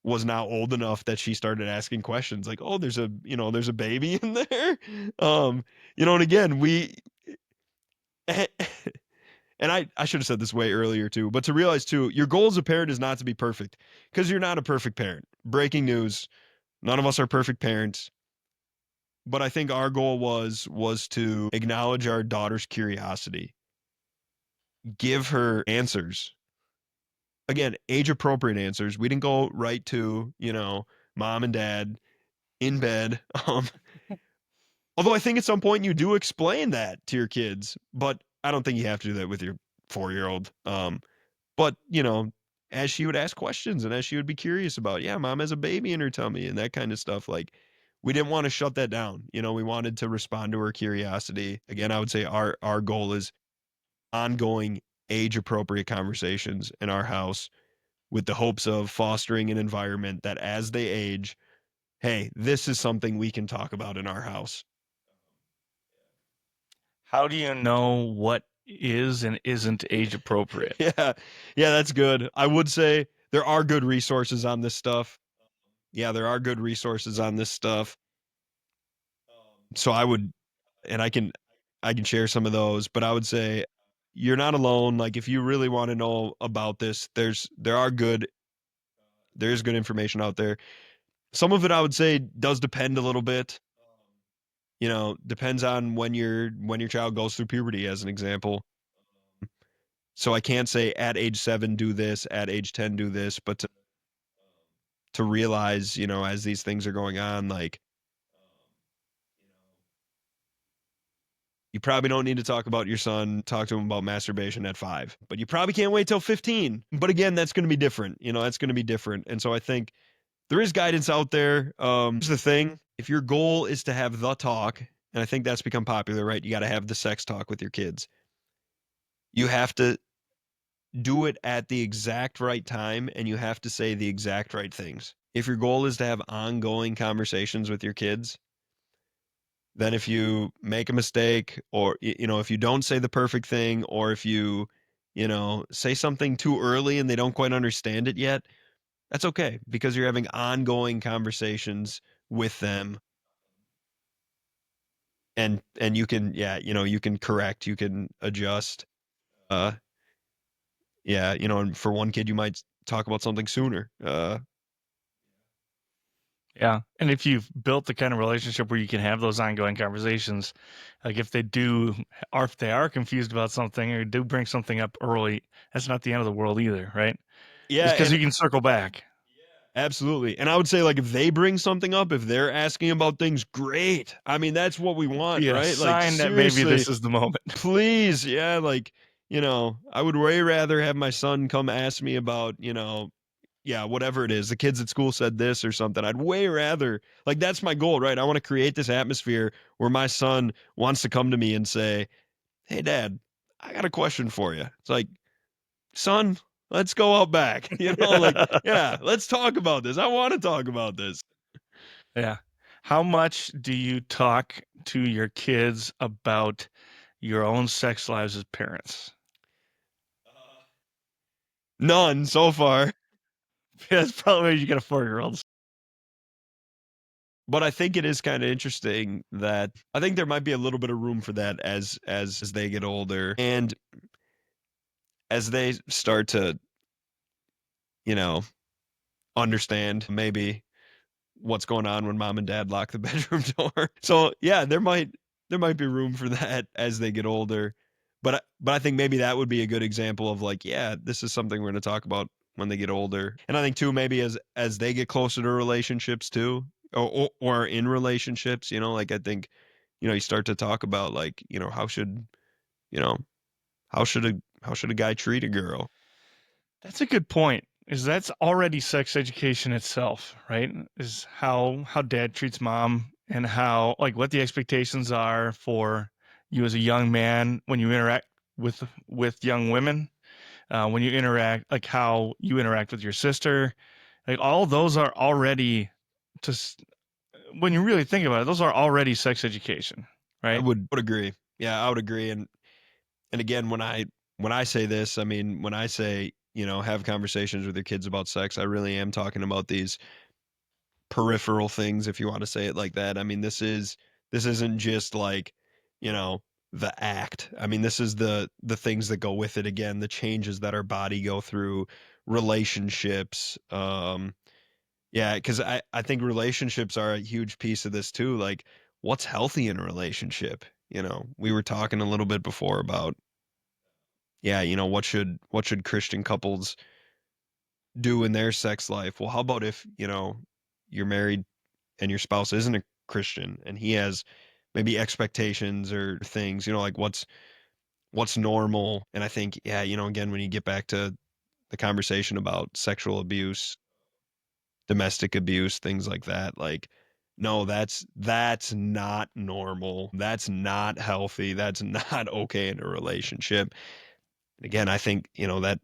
Speaker 2: was now old enough that she started asking questions like, oh, there's a baby in there. And again, and I should have said this way earlier too, but to realize too, your goal as a parent is not to be perfect, because you're not a perfect parent. Breaking news, none of us are perfect parents. But I think our goal was to acknowledge our daughter's curiosity, give her answers. Again, age appropriate answers. We didn't go right to, mom and dad in bed. Although I think at some point you do explain that to your kids, but I don't think you have to do that with your 4-year-old. But as she would ask questions and as she would be curious about, yeah, mom has a baby in her tummy and that kind of stuff, like, we didn't want to shut that down. We wanted to respond to her curiosity. Again, I would say our goal is ongoing age appropriate conversations in our house, with the hopes of fostering an environment that as they age, hey, this is something we can talk about in our house.
Speaker 1: How do you know what is and isn't age appropriate?
Speaker 2: Yeah, that's good. I would say there are good resources on this stuff. Yeah, there are good resources on this stuff. So I would, and I can share some of those, but I would say you're not alone. Like, if you really want to know about this, there's good information out there. Some of it I would say does depend a little bit. Depends on when your child goes through puberty, as an example. So I can't say at age 7 do this, at age 10 do this, but to realize, as these things are going on, like, you probably don't need to talk about your son, talk to him about masturbation at 5, but you probably can't wait till 15. But again, that's going to be different. That's going to be different. And so I think there is guidance out there. Here's the thing. If your goal is to have the talk, and I think that's become popular, right? You got to have the sex talk with your kids. You have to do it at the exact right time, and you have to say the exact right things. If your goal is to have ongoing conversations with your kids, then if you make a mistake, or if you don't say the perfect thing, or if you say something too early and they don't quite understand it yet, that's okay, because you're having ongoing conversations with them, and you can, you can correct, you can adjust. uh and for one kid you might talk about something sooner.
Speaker 1: Yeah. And if you've built the kind of relationship where you can have those ongoing conversations, like if they do, or if they are confused about something or do bring something up early, that's not the end of the world either, right?
Speaker 2: Yeah,
Speaker 1: It's because
Speaker 2: and
Speaker 1: you can circle back.
Speaker 2: absolutely. And I would say, like, if they bring something up, if they're asking about things, great. I mean, that's what we want,
Speaker 1: Be a
Speaker 2: right? Like,
Speaker 1: sign that maybe
Speaker 2: seriously,
Speaker 1: this is the moment.
Speaker 2: please. Yeah. Like, I would way rather have my son come ask me about, yeah, whatever it is. The kids at school said this or something. I'd way rather, like, that's my goal, right? I want to create this atmosphere where my son wants to come to me and say, hey, dad, I got a question for you. It's like, son, let's go out back. Like, yeah, let's talk about this. I want to talk about this.
Speaker 1: Yeah. How much do you talk to your kids about your own sex lives as parents?
Speaker 2: None so far.
Speaker 1: That's probably why you got a 4-year-old.
Speaker 2: But I think it is kind of interesting that I think there might be a little bit of room for that as they get older, and as they start to, you know, understand maybe what's going on when mom and dad lock the bedroom door. So yeah, there might, there might be room for that as they get older. But I think maybe that would be a good example of like, yeah, this is something we're going to talk about when they get older. And I think too, maybe as they get closer to relationships too, or in relationships, like I think, you start to talk about like, you know, how should a guy treat a girl?
Speaker 1: That's a good point. Is that's already sex education itself, right? Is how dad treats mom and how like what the expectations are for you as a young man when you interact with young women, when you interact like how you interact with your sister, like all those are already just when you really think about it, those are already sex education,
Speaker 2: I
Speaker 1: right?
Speaker 2: would agree. Yeah, I would agree. And again, when I say this, I mean when I say, have conversations with your kids about sex, I really am talking about these peripheral things, if you want to say it like that. I mean, this isn't just like, you know, the act. I mean, this is the things that go with it, again, the changes that our body go through, relationships. Yeah, because I think relationships are a huge piece of this too. Like, what's healthy in a relationship? We were talking a little bit before about, yeah, what should Christian couples do in their sex life? Well, how about if, you're married and your spouse isn't a Christian and he has maybe expectations or things, like what's normal? And I think, yeah, again, when you get back to the conversation about sexual abuse, domestic abuse, things like that, like, no, that's not normal. That's not healthy. That's not okay in a relationship. And again, I think, that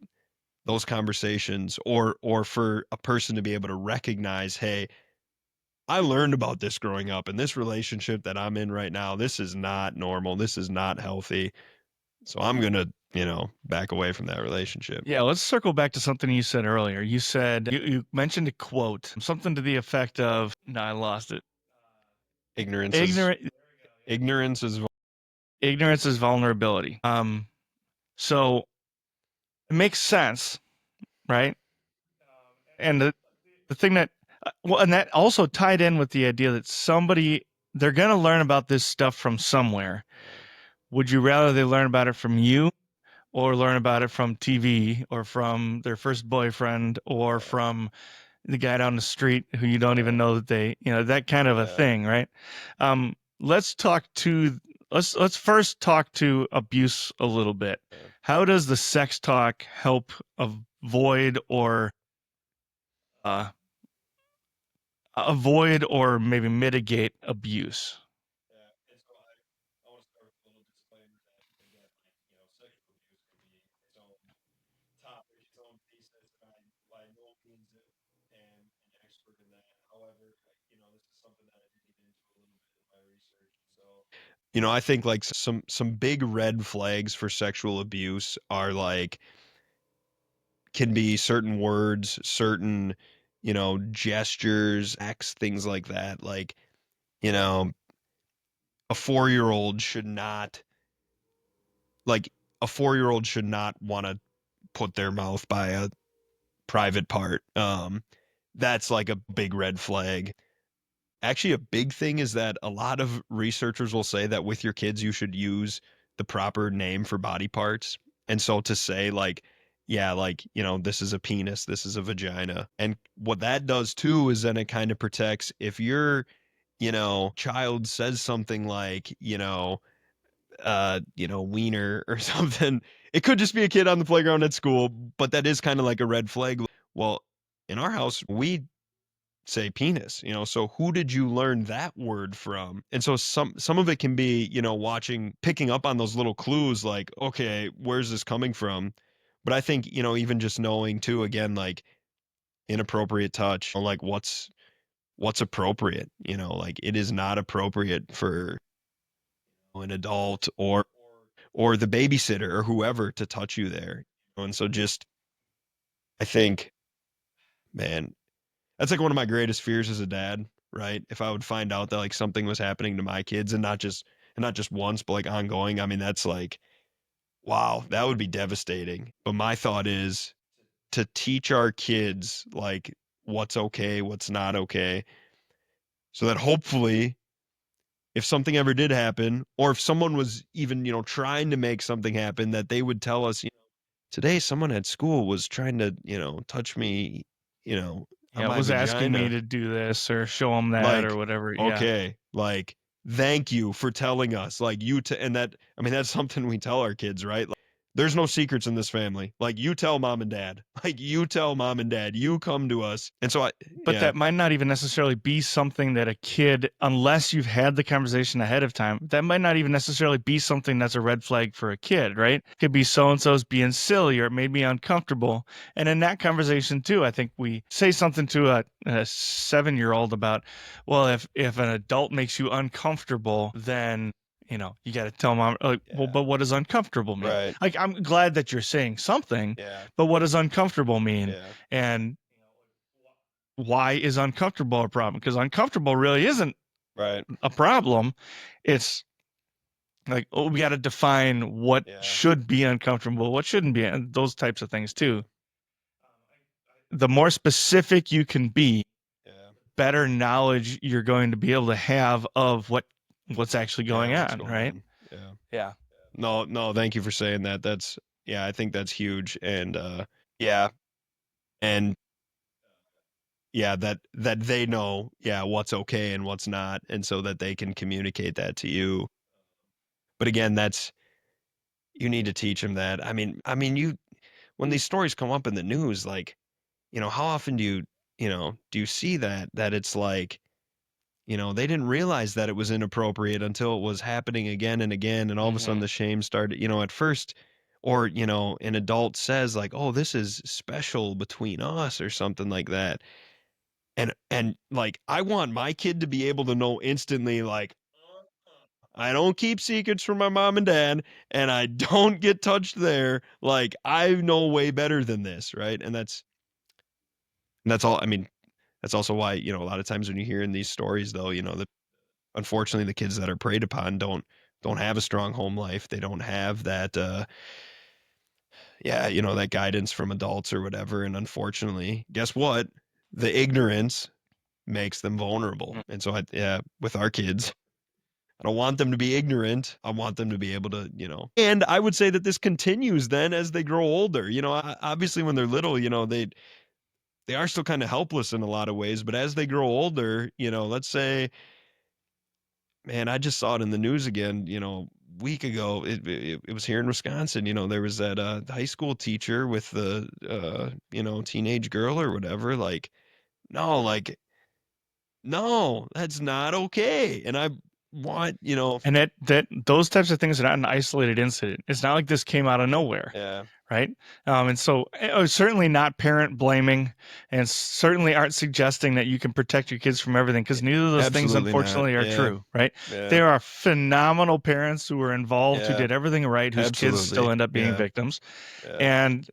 Speaker 2: those conversations, or for a person to be able to recognize, hey, I learned about this growing up, and this relationship that I'm in right now, this is not normal. This is not healthy. So I'm gonna, back away from that relationship.
Speaker 1: Yeah, let's circle back to something you said earlier. You said you mentioned a quote, something to the effect of, no, I lost it.
Speaker 2: Ignorance is
Speaker 1: Ignorant
Speaker 2: ignorance is
Speaker 1: ignorance is vulnerability. So it makes sense, right? And the thing that well, and that also tied in with the idea that they're going to learn about this stuff from somewhere. Would you rather they learn about it from you or learn about it from TV or from their first boyfriend or from the guy down the street who you don't even know that that kind of a thing, right? Um, let's talk to let's first talk to abuse a little bit. How does the sex talk help avoid or uh, avoid or maybe mitigate abuse?
Speaker 2: I think like some big red flags for sexual abuse are like can be certain words, certain, gestures, acts, things like that. Like, you know, a 4-year-old should not like a 4-year-old should not want to put their mouth by a private part. That's like a big red flag. Actually, a big thing is that a lot of researchers will say that with your kids, you should use the proper name for body parts. And so to say, like, yeah, like, this is a penis, this is a vagina. And what that does too is then it kind of protects if your, child says something like, wiener or something. It could just be a kid on the playground at school, but that is kind of like a red flag. Well, in our house, we say penis, so who did you learn that word from? And so some of it can be, picking up on those little clues like, okay, where's this coming from? But I think, even just knowing too, again, like inappropriate touch, or like what's appropriate, like it is not appropriate for an adult or the babysitter or whoever to touch you there. And so just I think, man, that's like one of my greatest fears as a dad, right? If I would find out that like something was happening to my kids and not just once, but like ongoing, I mean, that's like, wow, that would be devastating. But my thought is to teach our kids like what's okay, what's not okay, so that hopefully if something ever did happen, or if someone was even, trying to make something happen, that they would tell us, today someone at school was trying to, touch me, on
Speaker 1: Yeah,
Speaker 2: my
Speaker 1: was asking me
Speaker 2: vagina.
Speaker 1: to do this or show them that or
Speaker 2: Like,
Speaker 1: whatever. Yeah.
Speaker 2: okay, like, thank you for telling us. Like, and that, I mean, that's something we tell our kids, right? Like, there's no secrets in this family. Like, you tell mom and dad. Like, you tell mom and dad. You come to us. And so
Speaker 1: But
Speaker 2: yeah,
Speaker 1: that might not even necessarily be something that a kid, unless you've had the conversation ahead of time, that might not even necessarily be something that's a red flag for a kid, right? It could be so-and-so's being silly or it made me uncomfortable. And in that conversation too, I think we say something to a 7-year-old about, well, if an adult makes you uncomfortable, then you got to tell mom, like, well, but what does uncomfortable mean?
Speaker 2: right.
Speaker 1: Like, I'm glad that you're saying something,
Speaker 2: Yeah.
Speaker 1: but what does uncomfortable mean?
Speaker 2: Yeah.
Speaker 1: And why is uncomfortable a problem? Because uncomfortable really isn't
Speaker 2: Right.
Speaker 1: a problem. It's like, oh, we got to define what
Speaker 2: Yeah.
Speaker 1: should be uncomfortable, what shouldn't be, and those types of things too. The more specific you can be,
Speaker 2: Yeah.
Speaker 1: better knowledge you're going to be able to have of what's actually going
Speaker 2: what's
Speaker 1: on,
Speaker 2: going
Speaker 1: right?
Speaker 2: on. Yeah.
Speaker 1: Yeah.
Speaker 2: No, thank you for saying that. Yeah, I think that's huge. And yeah. And yeah, that they know, yeah, what's okay and what's not, and so that they can communicate that to you. But again, you need to teach them that. You when these stories come up in the news, like, how often do you see that it's like, they didn't realize that it was inappropriate until it was happening again and again, and all of a sudden the shame started, at first, or, an adult says like, "Oh, this is special between us," or something like that. And like, I want my kid to be able to know instantly, like, I don't keep secrets from my mom and dad, and I don't get touched there. Like, I know way better than this, right? And that's all. I mean, that's also why, a lot of times when you hear in these stories, though, that unfortunately the kids that are preyed upon don't have a strong home life. They don't have that yeah, that guidance from adults or whatever. And unfortunately, guess what? The ignorance makes them vulnerable. And so yeah, with our kids, I don't want them to be ignorant. I want them to be able to, and I would say that this continues then as they grow older. Obviously when they're little, they are still kind of helpless in a lot of ways, but as they grow older, let's say, man, I just saw it in the news again, week ago. It was here in Wisconsin. There was that high school teacher with the teenage girl or whatever. Like, no, like, no, that's not okay. And I want,
Speaker 1: And that those types of things are not an isolated incident. It's not like this came out of nowhere.
Speaker 2: yeah,
Speaker 1: Right. And so certainly not parent blaming, and certainly aren't suggesting that you can protect your kids from everything, because neither of those things,
Speaker 2: absolutely not.
Speaker 1: unfortunately, are
Speaker 2: Yeah,
Speaker 1: true. Right.
Speaker 2: yeah,
Speaker 1: There are phenomenal parents who were involved, who
Speaker 2: yeah,
Speaker 1: did everything right, whose kids still
Speaker 2: absolutely.
Speaker 1: end up being
Speaker 2: Yeah,
Speaker 1: victims.
Speaker 2: yeah,
Speaker 1: And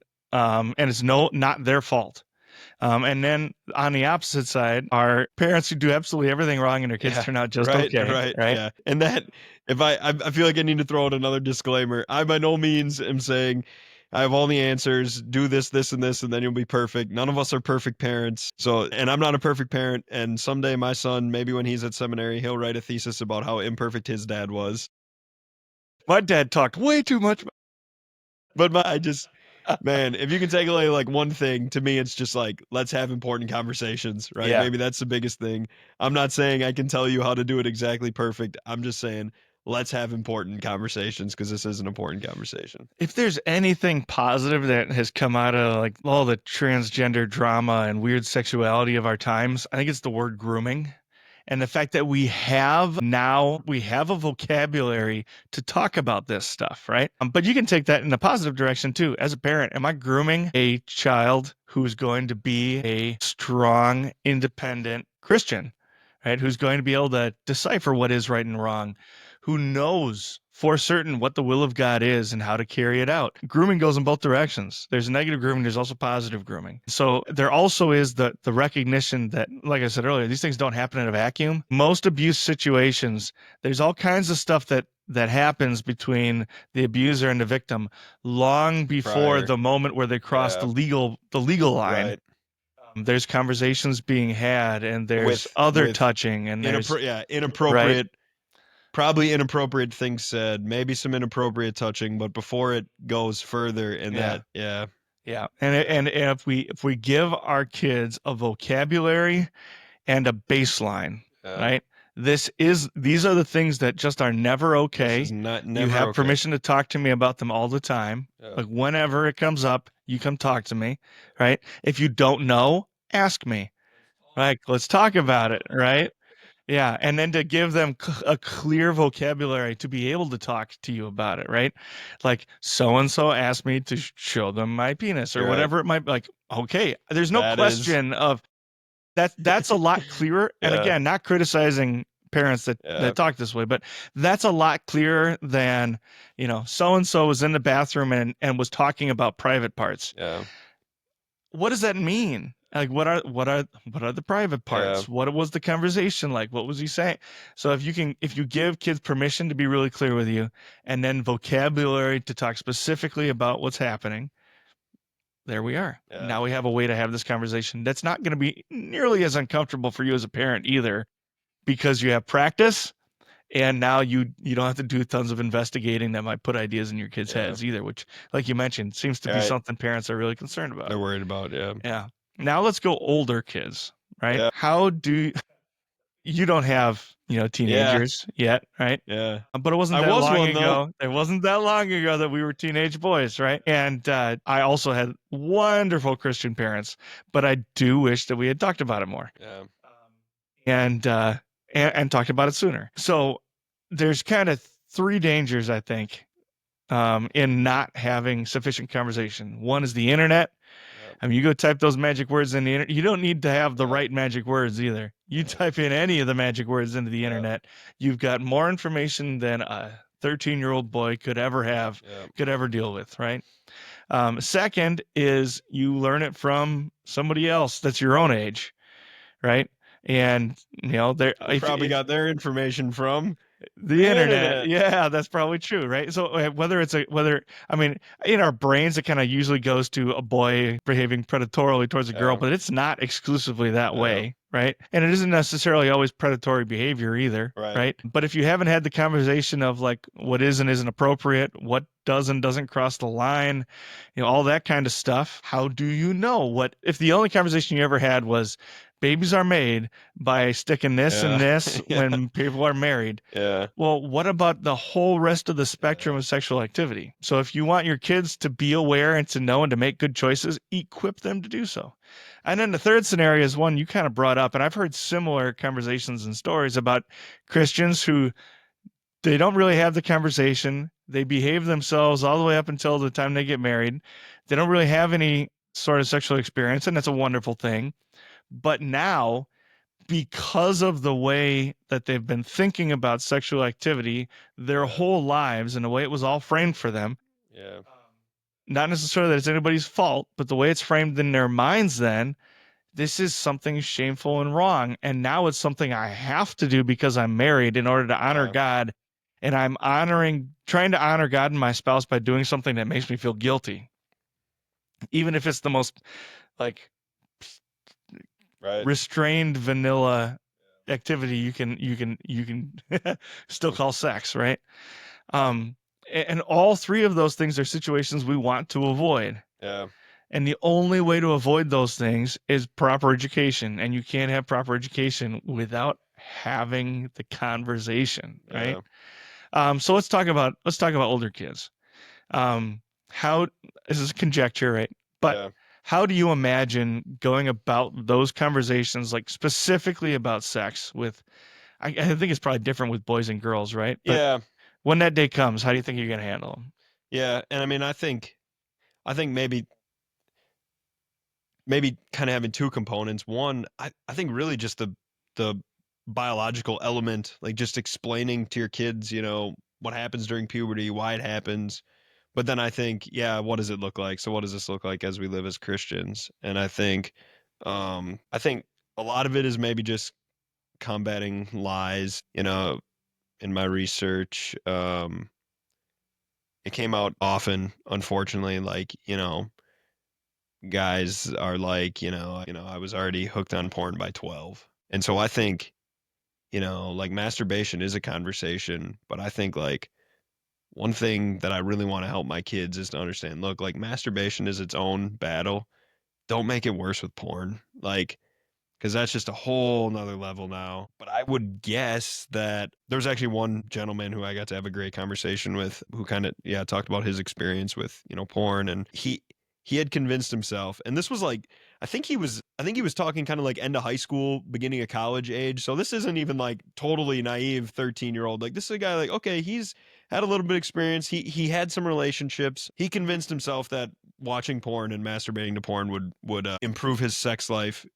Speaker 1: it's not their fault. And then on the opposite side are parents who do absolutely everything wrong and their kids
Speaker 2: yeah.
Speaker 1: turn out just
Speaker 2: Right,
Speaker 1: okay.
Speaker 2: right,
Speaker 1: Right.
Speaker 2: yeah. And that, if I feel like I need to throw out another disclaimer. I by no means am saying I have all the answers. Do this, this, and this, and then you'll be perfect. None of us are perfect parents. So, and I'm not a perfect parent. And someday my son, maybe when he's at seminary, he'll write a thesis about how imperfect his dad was.
Speaker 1: My dad talked way too much.
Speaker 2: But I just, man, if you can take away like one thing, to me, it's just like, let's have important conversations, right?
Speaker 1: Yeah.
Speaker 2: Maybe that's the biggest thing. I'm not saying I can tell you how to do it exactly perfect. I'm just saying, let's have important conversations, because this is an important conversation.
Speaker 1: If there's anything positive that has come out of like all the transgender drama and weird sexuality of our times, I think it's the word grooming. And the fact that we have a vocabulary to talk about this stuff, right? But you can take that in a positive direction too. As a parent, am I grooming a child who's going to be a strong, independent Christian, right? Who's going to be able to decipher what is right and wrong, who knows for certain what the will of God is and how to carry it out. Grooming goes in both directions. There's negative grooming, there's also positive grooming. So there also is the recognition that, like I said earlier, these things don't happen in a vacuum. Most abuse situations, there's all kinds of stuff that happens between the abuser and the victim long before the moment where they cross the legal line.
Speaker 2: Right.
Speaker 1: There's conversations being had, and there's
Speaker 2: With
Speaker 1: other touching, and there's
Speaker 2: inappropriate probably inappropriate things said, maybe some inappropriate touching, but before it goes further in
Speaker 1: Yeah.
Speaker 2: that, yeah.
Speaker 1: Yeah. And if we give our kids a vocabulary and a baseline,
Speaker 2: Yeah.
Speaker 1: right? These are the things that just are never okay.
Speaker 2: This is not
Speaker 1: You
Speaker 2: never
Speaker 1: have
Speaker 2: okay.
Speaker 1: permission to talk to me about them all the time.
Speaker 2: Yeah.
Speaker 1: Like whenever it comes up, you come talk to me, right? If you don't know, ask me. Right? Let's talk about it, right? Yeah, and then to give them a clear vocabulary to be able to talk to you about it, right? Like so and so asked me to show them my penis or
Speaker 2: You're right.
Speaker 1: whatever it might be. Like, okay, there's no
Speaker 2: That is-
Speaker 1: question of that's a lot clearer. And
Speaker 2: Yeah.
Speaker 1: again, not criticizing parents that
Speaker 2: Yeah.
Speaker 1: talk this way, but that's a lot clearer than, so and so was in the bathroom and was talking about private parts.
Speaker 2: Yeah.
Speaker 1: What does that mean? Like what are the private parts?
Speaker 2: Yeah.
Speaker 1: What was the conversation like? What was he saying? So if you give kids permission to be really clear with you and then vocabulary to talk specifically about what's happening, there we are.
Speaker 2: Yeah.
Speaker 1: Now we have a way to have this conversation that's not going to be nearly as uncomfortable for you as a parent either, because you have practice and now you don't have to do tons of investigating that might put ideas in your kids'
Speaker 2: Yeah.
Speaker 1: heads either, which, like you mentioned, seems to be
Speaker 2: Right.
Speaker 1: something parents are really concerned about.
Speaker 2: They're worried about, yeah.
Speaker 1: Yeah. Now let's go older kids, right?
Speaker 2: Yeah.
Speaker 1: How do you don't have, teenagers yet, right?
Speaker 2: Yeah.
Speaker 1: But it wasn't
Speaker 2: I
Speaker 1: that
Speaker 2: was
Speaker 1: long
Speaker 2: one,
Speaker 1: ago.
Speaker 2: though.
Speaker 1: It wasn't that long ago that we were teenage boys, right? And I also had wonderful Christian parents, but I do wish that we had talked about it more.
Speaker 2: Yeah.
Speaker 1: And talked about it sooner. So there's kind of three dangers, I think, in not having sufficient conversation. One is the internet. I mean, you go type those magic words in the internet. You don't need to have the right magic words either. You type in any of the magic words into the internet, you've got more information than a 13-year-old boy could ever deal with, right? Second is you learn it from somebody else that's your own age, right? And they
Speaker 2: probably got their information from
Speaker 1: the internet. Yeah, that's probably true, right? So in our brains, it kind of usually goes to a boy behaving predatorily towards a girl, but it's not exclusively that way, right? And it isn't necessarily always predatory behavior either, right? But if you haven't had the conversation of like what is and isn't appropriate, what does and doesn't cross the line, all that kind of stuff, how do you know what if the only conversation you ever had was babies are made by sticking this and this when people are married?
Speaker 2: Yeah.
Speaker 1: Well, what about the whole rest of the spectrum of sexual activity? So if you want your kids to be aware and to know and to make good choices, equip them to do so. And then the third scenario is one you kind of brought up, and I've heard similar conversations and stories about Christians who they don't really have the conversation. They behave themselves all the way up until the time they get married. They don't really have any sort of sexual experience, and that's a wonderful thing. But now, because of the way that they've been thinking about sexual activity their whole lives and the way it was all framed for them, not necessarily that it's anybody's fault, but the way it's framed in their minds, then this is something shameful and wrong. And now it's something I have to do because I'm married in order to honor God. And I'm trying to honor God and my spouse by doing something that makes me feel guilty. Even if it's the most restrained vanilla activity you can still call sex, right? And all three of those things are situations we want to avoid.
Speaker 2: Yeah.
Speaker 1: And the only way to avoid those things is proper education. And you can't have proper education without having the conversation, right? So let's talk about older kids. How this is conjecture, right? But how do you imagine going about those conversations, like specifically about sex with, I think it's probably different with boys and girls, right? But when that day comes, how do you think you're going to handle them?
Speaker 2: Yeah. And I mean, I think maybe kind of having two components. One, I think really just the biological element, like just explaining to your kids, what happens during puberty, why it happens. But then I think, what does it look like? So what does this look like as we live as Christians? And I think a lot of it is maybe just combating lies. In my research, it came out often, unfortunately, like, guys are like, I was already hooked on porn by 12. And so I think, like masturbation is a conversation, but I think like one thing that I really want to help my kids is to understand, look, like masturbation is its own battle. Don't make it worse with porn. Like, because that's just a whole nother level now. But I would guess that there was actually one gentleman who I got to have a great conversation with who kind of, talked about his experience with, porn. And he had convinced himself, and this was like, I think he was talking kind of like end of high school, beginning of college age. So this isn't even like totally naive 13-year-old. Like this is a guy like, okay, he's had a little bit of experience. He had some relationships. He convinced himself that watching porn and masturbating to porn would improve his sex life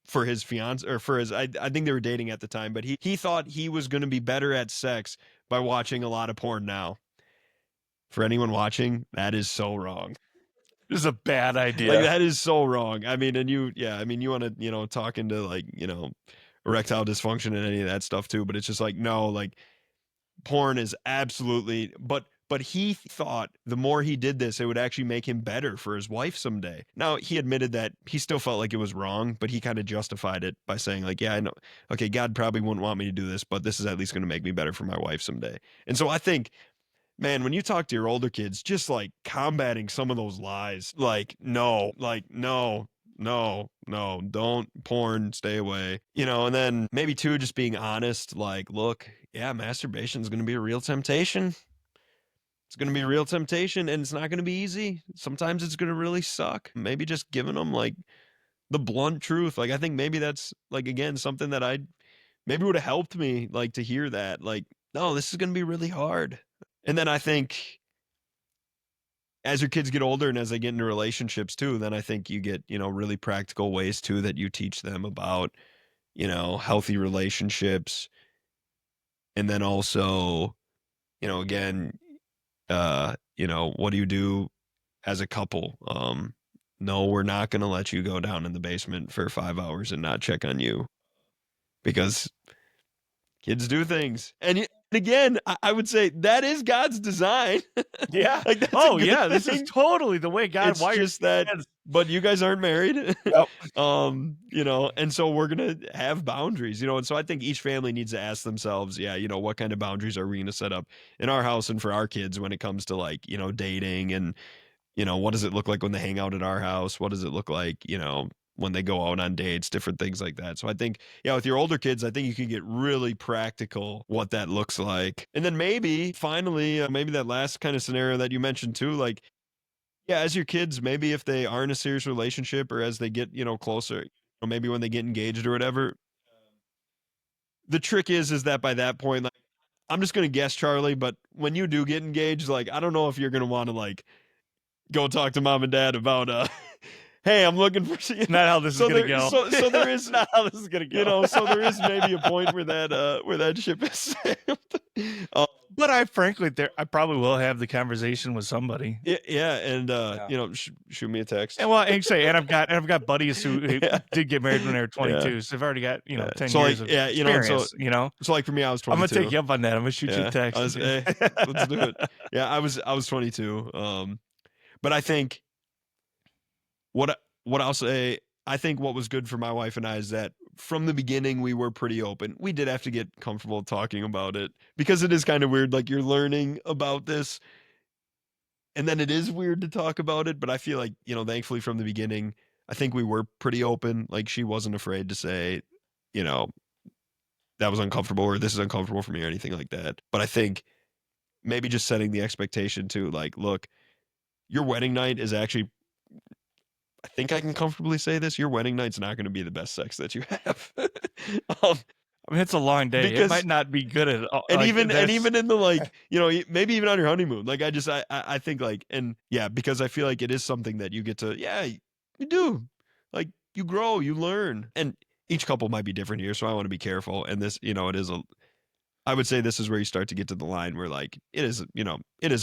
Speaker 2: for his fiance, or for his, I think they were dating at the time, but he thought he was going to be better at sex by watching a lot of porn now. For anyone watching, that is so wrong.
Speaker 1: This is a bad idea.
Speaker 2: Like that is so wrong. I mean, and you want to, talk into like, erectile dysfunction and any of that stuff too, but it's just like, no, like porn is absolutely, but he thought the more he did this, it would actually make him better for his wife someday. Now, he admitted that he still felt like it was wrong, but he kind of justified it by saying like, yeah, I know, okay, God probably wouldn't want me to do this, but this is at least going to make me better for my wife someday. And so I think, man, when you talk to your older kids, just like combating some of those lies, like, no, don't porn, stay away, and then maybe too, just being honest, like, look, yeah, masturbation is going to be a real temptation. It's going to be a real temptation, and it's not going to be easy. Sometimes it's going to really suck. Maybe just giving them like the blunt truth. Like, I think maybe that's like, again, something that maybe would have helped me, like, to hear that, like, no, this is going to be really hard. And then I think as your kids get older and as they get into relationships too, then I think you get, really practical ways too that you teach them about, healthy relationships. And then also, again, what do you do as a couple? No, we're not going to let you go down in the basement for 5 hours and not check on you, because kids do things. And again, I would say that is God's design.
Speaker 1: Yeah.
Speaker 2: Like, that's
Speaker 1: Oh,
Speaker 2: a good
Speaker 1: yeah. This is
Speaker 2: thing.
Speaker 1: totally the way God
Speaker 2: It's
Speaker 1: wired
Speaker 2: just that,
Speaker 1: kids.
Speaker 2: but you guys aren't married.
Speaker 1: Yep.
Speaker 2: And so we're going to have boundaries, and so I think each family needs to ask themselves, what kind of boundaries are we going to set up in our house and for our kids when it comes to like, dating, and, what does it look like when they hang out at our house? What does it look like, when they go out on dates, different things like that. So I think, with your older kids, I think you can get really practical what that looks like. And then maybe finally, maybe that last kind of scenario that you mentioned too, like, as your kids, maybe if they are in a serious relationship, or as they get, closer, or maybe when they get engaged or whatever, the trick is that by that point, like, I'm just going to guess, Charlie, but when you do get engaged, like, I don't know if you're going to want to like go talk to mom and dad about, hey, I'm looking for,
Speaker 1: Not how this is going to go.
Speaker 2: So there is
Speaker 1: not how this is going to go.
Speaker 2: so there is maybe a point where that ship is sailed.
Speaker 1: But I frankly, I probably will have the conversation with somebody.
Speaker 2: Yeah, and shoot me a text.
Speaker 1: And well, and say, and I've got buddies who did get married when they were 22, so they've already got 10
Speaker 2: so
Speaker 1: years
Speaker 2: like,
Speaker 1: of experience.
Speaker 2: So like for me, I was 22.
Speaker 1: I'm gonna take you up on that. I'm gonna shoot you a text.
Speaker 2: Hey, let's do it. Yeah, I was 22. But I think what I'll say, I think what was good for my wife and I is that from the beginning we were pretty open. We did have to get comfortable talking about it, because it is kind of weird. Like, you're learning about this, and then it is weird to talk about it. But I feel like, thankfully from the beginning, I think we were pretty open. Like, she wasn't afraid to say, that was uncomfortable, or this is uncomfortable for me, or anything like that. But I think maybe just setting the expectation to like, look, your wedding night is actually, I think I can comfortably say this, your wedding night's not going to be the best sex that you have.
Speaker 1: I mean, it's a long day. It might not be good at all.
Speaker 2: And
Speaker 1: like,
Speaker 2: even in the, like, maybe even on your honeymoon, like, I think like, and yeah, because I feel like it is something that you get to, you do, like, you grow, you learn, and each couple might be different here. So I want to be careful. And this, I would say this is where you start to get to the line where like, it is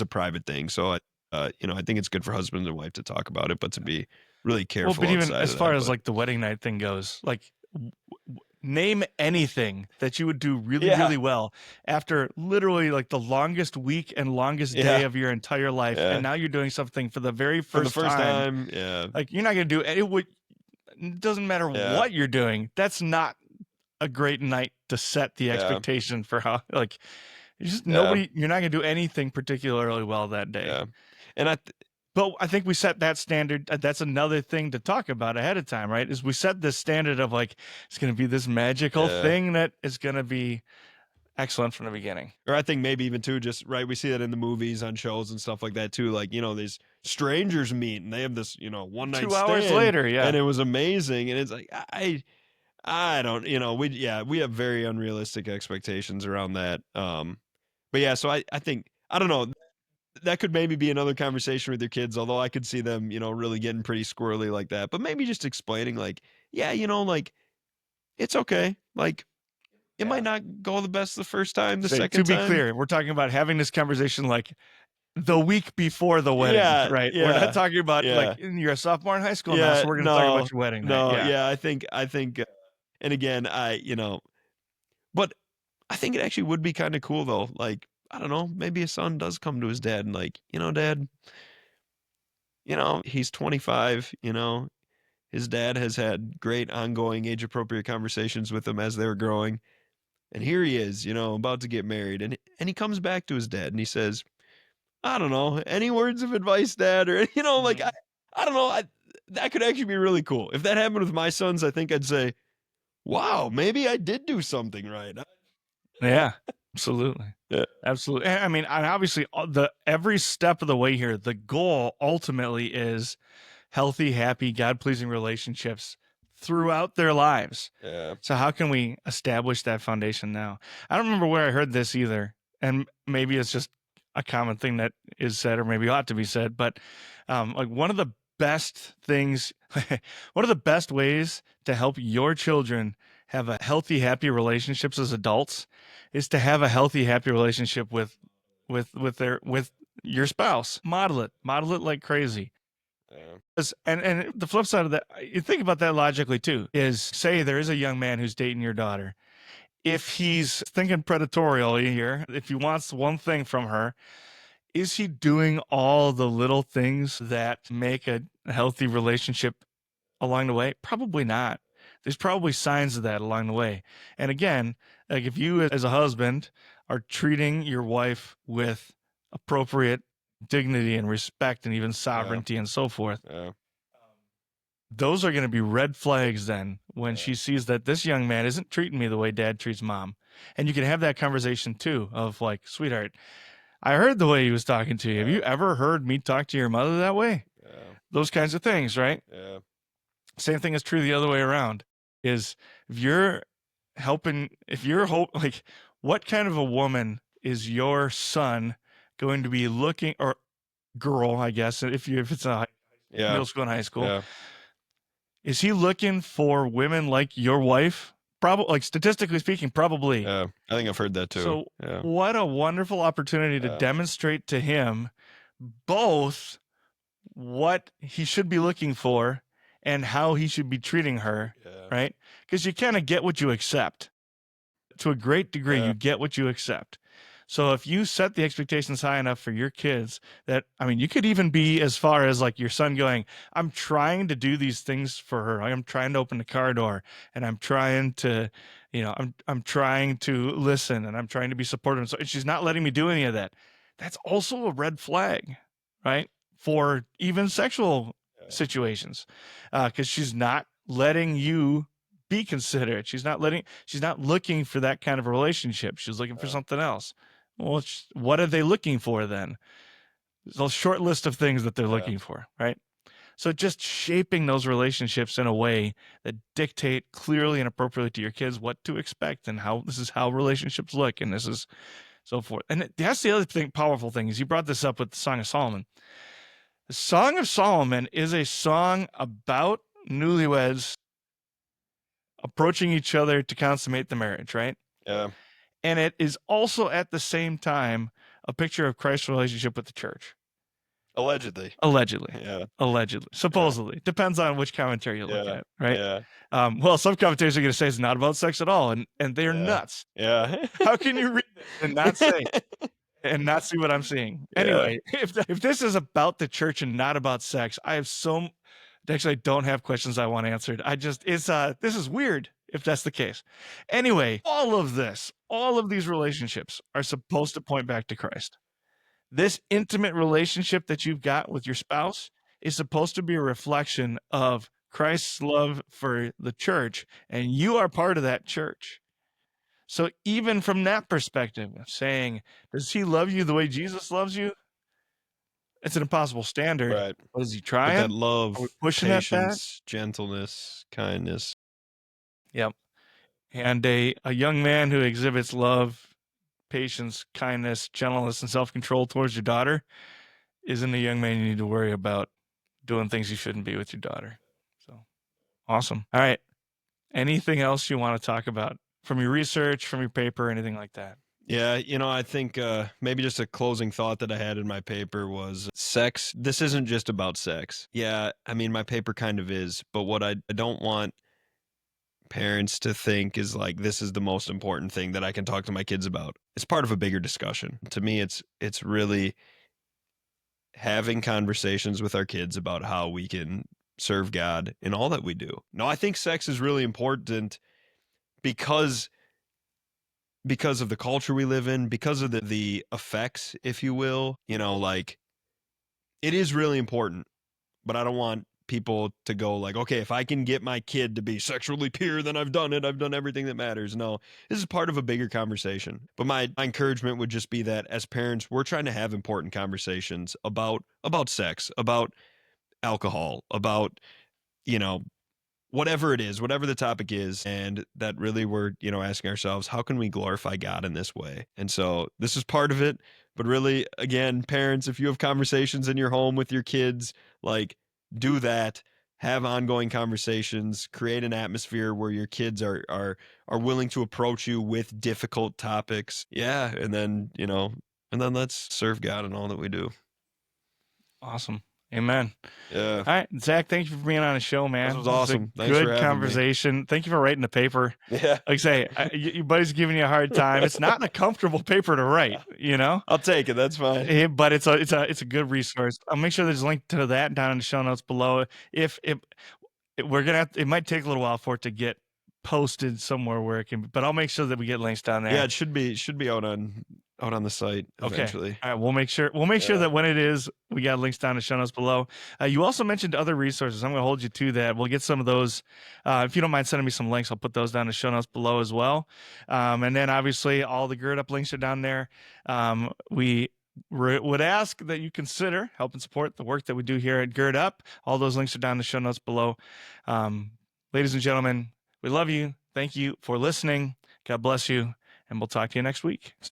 Speaker 2: a private thing. So I think it's good for husband and wife to talk about it, but to be really careful.
Speaker 1: Well, but even as far as like the wedding night thing goes, like, name anything that you would do really well after literally like the longest week and longest day of your entire life, and now you're doing something for the very first time.
Speaker 2: Yeah,
Speaker 1: like, you're not gonna do it. It doesn't matter what you're doing. That's not a great night to set the
Speaker 2: Yeah.
Speaker 1: expectation for how, like, just
Speaker 2: Yeah.
Speaker 1: you're not gonna do anything particularly well that day.
Speaker 2: Yeah. And
Speaker 1: But I think we set that standard. That's another thing to talk about ahead of time, right? Is we set this standard of like, it's going to be this magical
Speaker 2: Yeah.
Speaker 1: thing that is going to be excellent from the beginning.
Speaker 2: Or I think maybe even too, just right, we see that in the movies, on shows and stuff like that too. Like, you know, these strangers meet and they have this, you know, one night
Speaker 1: 2 hours
Speaker 2: stand,
Speaker 1: later, yeah.
Speaker 2: and it was amazing. And it's like, I don't, you know, we have very unrealistic expectations around that. But yeah, so I think, I don't know, that could maybe be another conversation with your kids, although I could see them, you know, really getting pretty squirrely like that. But maybe just explaining, like, yeah, you know, like, it's okay. Like, it might not go the best the first time, the second
Speaker 1: To
Speaker 2: time.
Speaker 1: be clear, we're talking about having this conversation like the week before the wedding,
Speaker 2: Yeah,
Speaker 1: right? We're not talking about
Speaker 2: yeah.
Speaker 1: like you're a sophomore in high school now, so we're going to talk about your wedding night.
Speaker 2: Yeah, I think, and again, you know, but I think it actually would be kind of cool though. Like, I don't know, maybe a son does come to his dad and like, you know, Dad, you know, he's 25, you know, his dad has had great ongoing age appropriate conversations with him as they were growing. And here he is, you know, about to get married. And he comes back to his dad and he says, I don't know, any words of advice, Dad? Or, you know, like, I don't know. That could actually be really cool. If that happened with my sons, I think I'd say, wow, maybe I did do something right.
Speaker 1: Yeah, absolutely.
Speaker 2: Yeah.
Speaker 1: Absolutely. I mean, and obviously every step of the way here, the goal ultimately is healthy, happy, God-pleasing relationships throughout their lives.
Speaker 2: Yeah.
Speaker 1: So how can we establish that foundation now? I don't remember where I heard this either, and maybe it's just a common thing that is said, or maybe ought to be said, but like one of the best things, one of the best ways to help your children have a healthy, happy relationships as adults is to have a healthy, happy relationship with your spouse. Model it like crazy.
Speaker 2: Yeah.
Speaker 1: And the flip side of that, you think about that logically too, is say there is a young man who's dating your daughter. If he's thinking predatorially here, if he wants one thing from her, is he doing all the little things that make a healthy relationship along the way? Probably not. There's probably signs of that along the way. And again, like if you as a husband are treating your wife with appropriate dignity and respect and even sovereignty and so forth, those are going to be red flags then when she sees that this young man isn't treating me the way Dad treats Mom. And you can have that conversation too of like, sweetheart, I heard the way he was talking to you. Have you ever heard me talk to your mother that way? Those kinds of things, right?
Speaker 2: Yeah.
Speaker 1: Same thing is true the other way around. Is if you're like, what kind of a woman is your son going to be looking, or girl, I guess, if it's a middle school and high school, is he looking for women like your wife? Probably, like statistically speaking, probably.
Speaker 2: Yeah, I think I've heard that too.
Speaker 1: So what a wonderful opportunity to demonstrate to him both what he should be looking for and how he should be treating her, right? Because you kind of get what you accept. To a great degree, you get what you accept. So if you set the expectations high enough for your kids that, I mean, you could even be as far as like your son going, I'm trying to do these things for her. I'm trying to open the car door and I'm trying to, you know, I'm trying to listen and I'm trying to be supportive. And so she's not letting me do any of that. That's also a red flag, right? For even sexual situations, because she's not letting you be considerate. She's not looking for that kind of a relationship. She's looking for something else. Well, what are they looking for then? There's a short list of things that they're looking for, right? So just shaping those relationships in a way that dictate clearly and appropriately to your kids what to expect and how this is how relationships look and this is so forth. And that's the other thing, powerful thing, is you brought this up with the Song of Solomon. The Song of Solomon is a song about newlyweds approaching each other to consummate the marriage, right?
Speaker 2: Yeah.
Speaker 1: And it is also at the same time a picture of Christ's relationship with the church.
Speaker 2: Allegedly.
Speaker 1: Yeah. Allegedly. Supposedly. Yeah. Depends on which commentary you look at, right?
Speaker 2: Yeah.
Speaker 1: Well, some commentators are going to say it's not about sex at all, and they're nuts.
Speaker 2: Yeah.
Speaker 1: How can you read it and not say and not see what I'm seeing? Anyway, if this is about the church and not about sex, I don't have questions I want answered. This is weird. if that's the case. Anyway, all of these relationships are supposed to point back to Christ. This intimate relationship that you've got with your spouse is supposed to be a reflection of Christ's love for the church, and you are part of that church. So even from that perspective of saying, does he love you the way Jesus loves you? It's an impossible standard.
Speaker 2: Right.
Speaker 1: But is he
Speaker 2: But
Speaker 1: trying?
Speaker 2: that
Speaker 1: Are we
Speaker 2: love,
Speaker 1: pushing at that?
Speaker 2: patience, gentleness, kindness.
Speaker 1: Yep. And a young man who exhibits love, patience, kindness, gentleness, and self-control towards your daughter isn't a young man you need to worry about doing things you shouldn't be with your daughter. So awesome. All right. Anything else you want to talk about from your research, from your paper, anything like that?
Speaker 2: Yeah, I think maybe just a closing thought that I had in my paper was sex. This isn't just about sex. Yeah, I mean, my paper kind of is, but what I don't want parents to think is like this is the most important thing that I can talk to my kids about. It's part of a bigger discussion. To me, it's really having conversations with our kids about how we can serve God in all that we do. No, I think sex is really important because of the culture we live in, because of the effects, if you will, like it is really important, but I don't want people to go like, okay, if I can get my kid to be sexually pure, then I've done it. I've done everything that matters. No, this is part of a bigger conversation. But my encouragement would just be that as parents, we're trying to have important conversations about sex, about alcohol, about, you know, whatever it is, whatever the topic is, and that really we're, asking ourselves, how can we glorify God in this way? And so this is part of it, but really, again, parents, if you have conversations in your home with your kids, like do that, have ongoing conversations, create an atmosphere where your kids are willing to approach you with difficult topics. Yeah, and then, let's serve God in all that we do.
Speaker 1: Awesome. Amen.
Speaker 2: Yeah.
Speaker 1: All right, Zach, thank you for being on the show, man.
Speaker 2: This was awesome.
Speaker 1: A
Speaker 2: Thanks for
Speaker 1: good
Speaker 2: having me.
Speaker 1: conversation. Thank you for writing the paper.
Speaker 2: Yeah.
Speaker 1: Like I say, your buddy's giving you a hard time. It's not a comfortable paper to write,
Speaker 2: I'll take it. That's fine.
Speaker 1: but it's a good resource. I'll make sure there's a link to that down in the show notes below. If we're gonna it might take a little while for it to get posted somewhere where it can, but I'll make sure that we get links down there.
Speaker 2: Yeah, it should be out on the site eventually.
Speaker 1: Okay. All right, we'll make sure that when it is, we got links down in the show notes below. You also mentioned other resources. I'm going to hold you to that. We'll get some of those. If you don't mind sending me some links, I'll put those down in the show notes below as well. And then obviously all the Gird Up links are down there. We would ask that you consider help and support the work that we do here at Gird Up. All those links are down in the show notes below. Ladies and gentlemen, we love you. Thank you for listening. God bless you. And we'll talk to you next week.